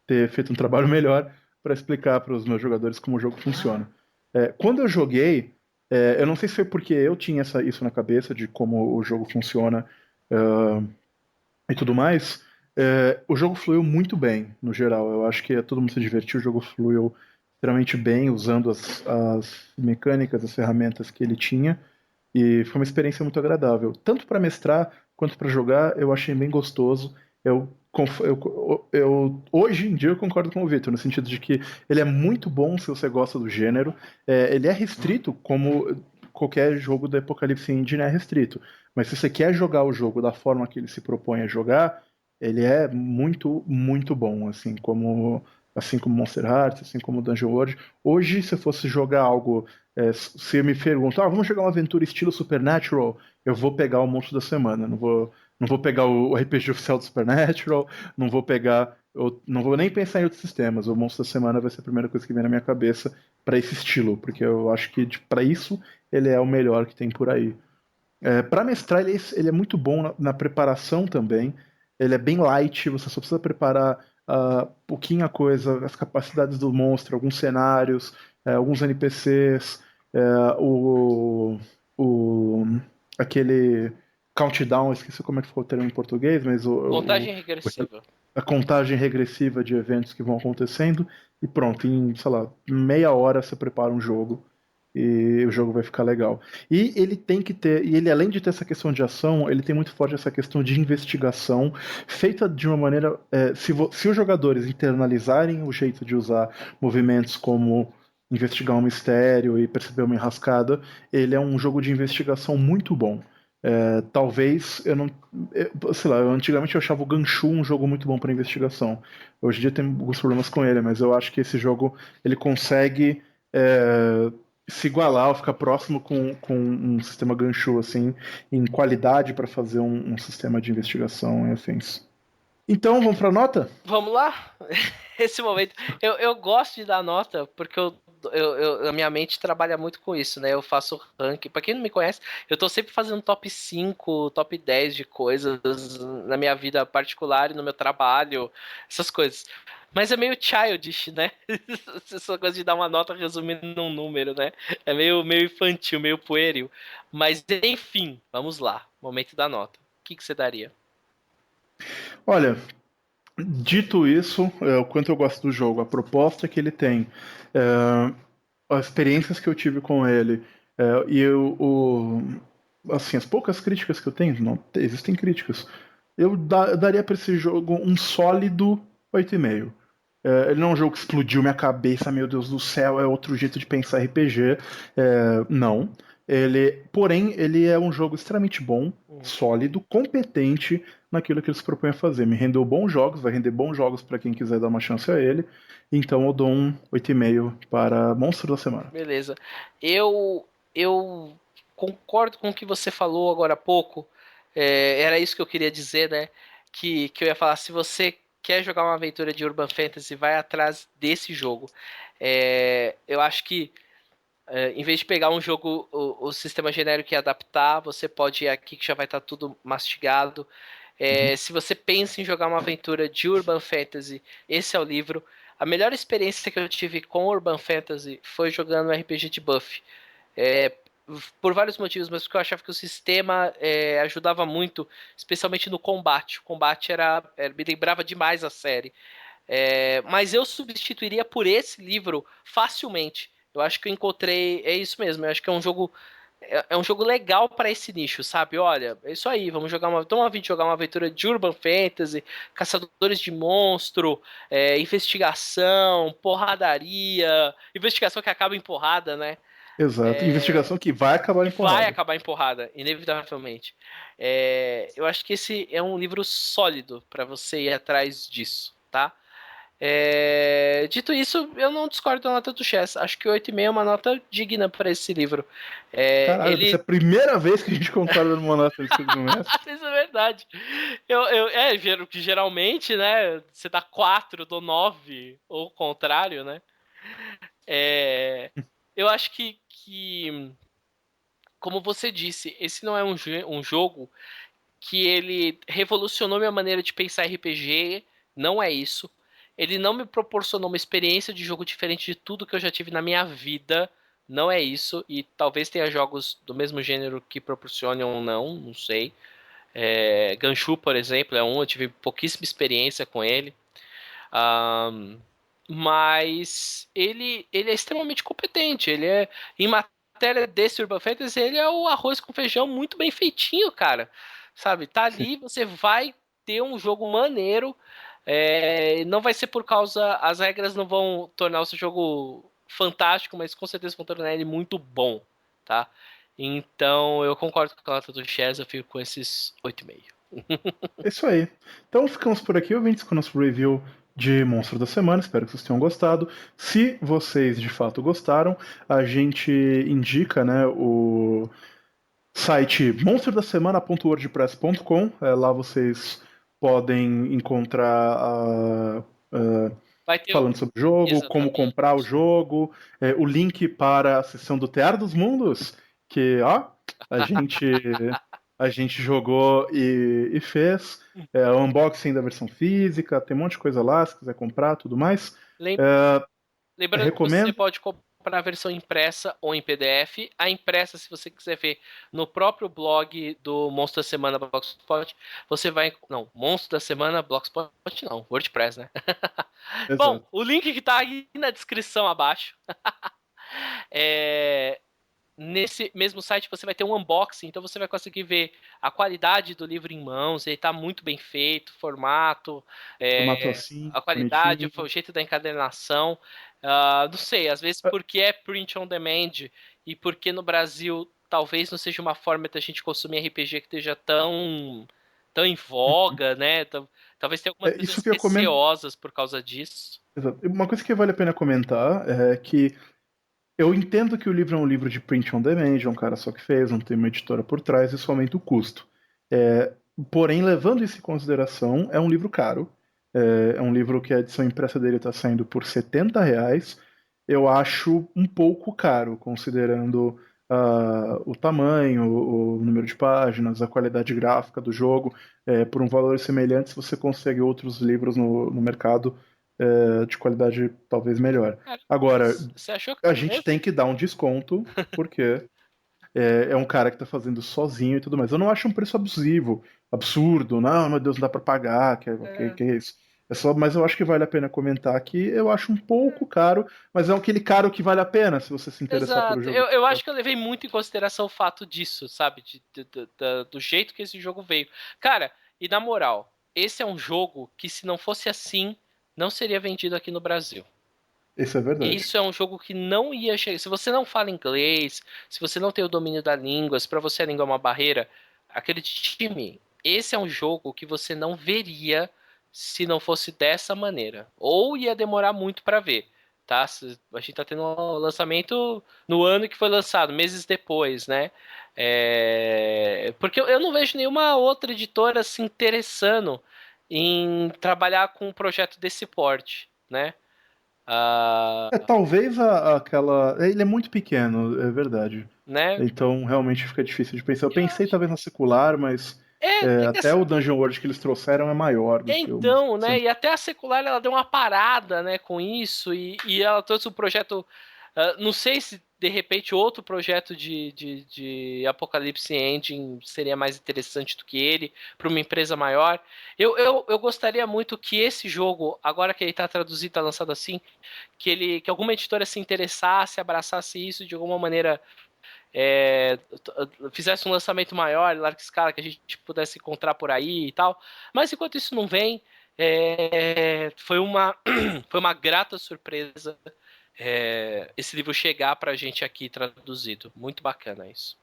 ter feito um trabalho melhor para explicar para os meus jogadores como o jogo funciona. Quando eu joguei, eu não sei se foi porque eu tinha isso na cabeça de como o jogo funciona e tudo mais. O jogo fluiu muito bem, no geral. Eu acho que todo mundo se divertiu, o jogo fluiu extremamente bem, usando as mecânicas, as ferramentas que ele tinha. E foi uma experiência muito agradável. Tanto para mestrar quanto para jogar, eu achei bem gostoso. Hoje em dia eu concordo com o Victor, no sentido de que ele é muito bom se você gosta do gênero. Ele é restrito, como qualquer jogo do Apocalipse Engine é restrito. Mas se você quer jogar o jogo da forma que ele se propõe a jogar, ele é muito, muito bom, assim como Monster Hearts, assim como Dungeon World. Hoje, se eu fosse jogar algo, se me perguntam, vamos jogar uma aventura estilo Supernatural, eu vou pegar o Monstro da Semana. Não vou pegar o RPG oficial do Supernatural, não vou nem pensar em outros sistemas. O Monstro da Semana vai ser a primeira coisa que vem na minha cabeça para esse estilo, porque eu acho que para isso ele é o melhor que tem por aí. Para mestrar, ele é muito bom na preparação também. Ele é bem light, você só precisa preparar pouquinha coisa, as capacidades do monstro, alguns cenários, alguns NPCs, o, aquele countdown, esqueci como é que ficou o termo em português, mas Contagem regressiva. a contagem regressiva de eventos que vão acontecendo, e pronto, em, sei lá, meia hora você prepara um jogo e o jogo vai ficar legal. E ele além de ter essa questão de ação, ele tem muito forte essa questão de investigação, feita de uma maneira, se os jogadores internalizarem o jeito de usar movimentos como investigar um mistério e perceber uma enrascada, ele é um jogo de investigação muito bom. Talvez eu não. Sei lá, antigamente eu achava o Ganchu um jogo muito bom para investigação. Hoje em dia tem alguns problemas com ele, mas eu acho que esse jogo ele consegue se igualar ou ficar próximo com um sistema Ganchu, assim, em qualidade para fazer um sistema de investigação e afins. Então, vamos para nota? Vamos lá? Esse momento. Eu gosto de dar nota porque a minha mente trabalha muito com isso, né? Eu faço ranking. Pra quem não me conhece, eu tô sempre fazendo top 5, top 10 de coisas na minha vida particular e no meu trabalho, essas coisas. Mas é meio childish, né? Essa coisa de dar uma nota resumindo num número, né? É meio infantil, meio pueril. Mas, enfim, vamos lá. Momento da nota. O que você daria? Olha, dito isso, o quanto eu gosto do jogo, a proposta que ele tem, é, as experiências que eu tive com ele, assim, as poucas críticas que eu tenho, não existem críticas, eu daria para esse jogo um sólido 8,5. Ele não é um jogo que explodiu minha cabeça, meu Deus do céu, é outro jeito de pensar RPG. Não. Porém, ele é um jogo extremamente bom, sólido, competente naquilo que ele se propõe a fazer. Me rendeu bons jogos, vai render bons jogos para quem quiser dar uma chance a ele. Então eu dou um 8,5 para Monstro da Semana. Beleza. Eu concordo com o que você falou agora há pouco. Era isso que eu queria dizer, né? Que eu ia falar, se você quer jogar uma aventura de Urban Fantasy, vai atrás desse jogo. Eu acho que em vez de pegar um jogo, o sistema genérico e adaptar, você pode ir aqui que já vai estar tudo mastigado. Se você pensa em jogar uma aventura de Urban Fantasy, esse é o livro. A melhor experiência que eu tive com Urban Fantasy foi jogando um RPG de Buffy. Por vários motivos, mas porque eu achava que o sistema ajudava muito, especialmente no combate. O combate me lembrava demais a série. Mas eu substituiria por esse livro facilmente. Eu acho que eu encontrei. É isso mesmo. Eu acho que é um jogo. É um jogo legal para esse nicho, sabe? Olha, é isso aí. Vamos jogar jogar uma aventura de Urban Fantasy, caçadores de monstro, investigação, porradaria, investigação que acaba em porrada, né? Exato. Investigação que vai acabar em porrada. Vai acabar em porrada, inevitavelmente. Eu acho que esse é um livro sólido para você ir atrás disso, tá? Dito isso, eu não discordo da nota do Chess. Acho que 8,5 é uma nota digna para esse livro. Caralho, essa é a primeira vez que a gente concorda numa nota desse mestre. Isso é verdade. Que geralmente, né? Você dá 4, eu dou 9, ou o contrário, né? Eu acho que, como você disse, esse não é um jogo que ele revolucionou minha maneira de pensar RPG. Não é isso. Ele não me proporcionou uma experiência de jogo diferente de tudo que eu já tive na minha vida. Não é isso. E talvez tenha jogos do mesmo gênero que proporcionem ou não sei. Ganshu, por exemplo, eu tive pouquíssima experiência com ele. Mas ele é extremamente competente. Em matéria desse Urban Fantasy, ele é o arroz com feijão muito bem feitinho, cara. Sabe? Tá ali, você vai ter um jogo maneiro. Não vai ser por causa. As regras não vão tornar o seu jogo fantástico, mas com certeza vão tornar ele muito bom, tá? Então eu concordo com a nota do Chess, eu fico com esses 8,5. É isso aí. Então ficamos por aqui, ouvintes, com o nosso review de Monstro da Semana. Espero que vocês tenham gostado. Se vocês de fato gostaram, a gente indica, né, o site monstrodasemana.wordpress.com. Lá vocês podem encontrar falando sobre o jogo, Exatamente. como comprar o jogo, o link para a seção do Tear dos Mundos, que a gente jogou e fez. O unboxing da versão física, tem um monte de coisa lá, se quiser comprar, tudo mais. Lembrando que você pode comprar a versão impressa ou em PDF. A impressa, se você quiser ver no próprio blog do Monstro da Semana Blogspot, você vai... Não, Monstro da Semana Blogspot não, WordPress, né? Bom, o link que tá aí na descrição abaixo. Nesse mesmo site você vai ter um unboxing, então você vai conseguir ver a qualidade do livro em mãos, ele tá muito bem feito, formato assim, a qualidade, bonitinho. o jeito da encadernação. Não sei, às vezes porque é print on demand e porque no Brasil talvez não seja uma forma da gente consumir RPG que esteja tão em voga, né? Talvez tenha algumas pessoas receosas por causa disso. Exato. Uma coisa que vale a pena comentar é que eu entendo que o livro é um livro de print on demand, é um cara só que fez, não tem uma editora por trás, isso aumenta o custo. Porém, levando isso em consideração, é um livro caro. É um livro que a edição impressa dele está saindo por R$ 70. Eu acho um pouco caro, considerando o tamanho, o número de páginas, a qualidade gráfica do jogo. Por um valor semelhante, se você consegue outros livros no mercado de qualidade talvez melhor. Cara, Agora, você achou que a foi gente mesmo? tem que dar um desconto, porque é um cara que tá fazendo sozinho e tudo mais. Eu não acho um preço abusivo, absurdo, não, meu Deus, não dá pra pagar, que é isso. Mas eu acho que vale a pena comentar que eu acho um pouco caro, mas é aquele caro que vale a pena se você se interessar pelo Exato. jogo. Eu acho que eu levei muito em consideração o fato disso, sabe? Do jeito que esse jogo veio. Cara, e na moral, esse é um jogo que se não fosse assim, não seria vendido aqui no Brasil. Isso é verdade. Isso é um jogo que não ia chegar. Se você não fala inglês, se você não tem o domínio da língua, se pra você a língua é uma barreira, acredite em mim, esse é um jogo que você não veria se não fosse dessa maneira. Ou ia demorar muito pra ver, tá? A gente tá tendo um lançamento no ano que foi lançado, meses depois, né? Porque eu não vejo nenhuma outra editora se interessando em trabalhar com um projeto desse porte, né? Ah, Talvez aquela. Ele é muito pequeno, é verdade. né? Então realmente fica difícil de pensar. Eu Eu pensei acho. talvez na secular, mas É que até o Dungeon World que eles trouxeram é maior do que o então, né? Monstro. E até a secular ela deu uma parada, né, com isso e ela trouxe o projeto. Não sei se de repente outro projeto de Apocalipse Engine seria mais interessante do que ele para uma empresa maior. Eu gostaria muito que esse jogo, agora que ele está traduzido, está lançado assim, que alguma editora se interessasse, abraçasse isso de alguma maneira, fizesse um lançamento maior, larga escala, que a gente pudesse encontrar por aí e tal. Mas enquanto isso não vem, foi uma, foi uma grata surpresa esse livro chegar pra gente aqui traduzido. Muito bacana isso.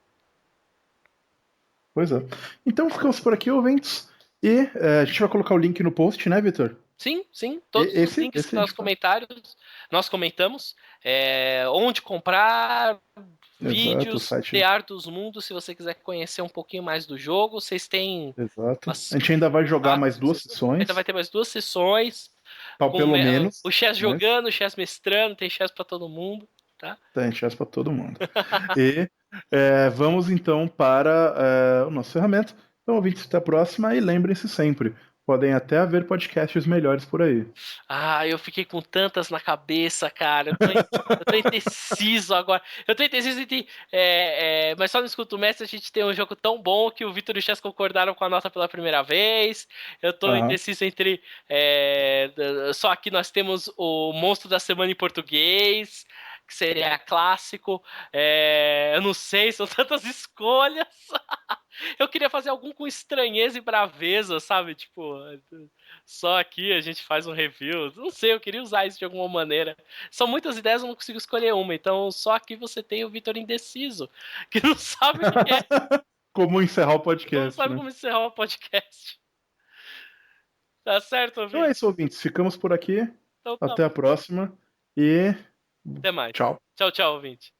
Pois é. Então ficamos por aqui, ouvintes. E a gente vai colocar o link no post, né, Vitor? Sim, sim. Todos os links que Esse nós comentamos, onde comprar, Exato, o vídeos, site. Tear dos Mundos, se você quiser conhecer um pouquinho mais do jogo. Vocês têm Exato. A umas gente ainda vai jogar mais 4, 5 duas sessões. Ainda vai sessões, ter mais 2 sessões, tal, com pelo o menos. chess Né? jogando, o chess mestrando, tem chess pra todo mundo, tá? Tem chance para todo mundo. E vamos então para o nosso ferramenta. Então, ouvintes, até a próxima e lembrem-se sempre, podem até haver podcasts melhores por aí. Ah, eu fiquei com tantas na cabeça, cara. Eu tô indeciso agora. Eu tô indeciso entre. Mas só no Escuto Mestre a gente tem um jogo tão bom que o Vitor e o Chess concordaram com a nota pela primeira vez. Eu tô Aham. indeciso entre. Só aqui nós temos o Monstro da Semana em português, que seria clássico. Eu não sei, são tantas escolhas. Eu queria fazer algum com estranheza e braveza, sabe? Tipo, só aqui a gente faz um review. Não sei, eu queria usar isso de alguma maneira. São muitas ideias, eu não consigo escolher uma. Então, só aqui você tem o Vitor indeciso, que não sabe o que é, Como encerrar o não podcast, sabe né? como encerrar o podcast. Tá certo, Então é ouvinte? isso, ouvintes. Ficamos por aqui. Então tá Até a bom. próxima e Até mais. tchau. Tchau, tchau, ouvinte.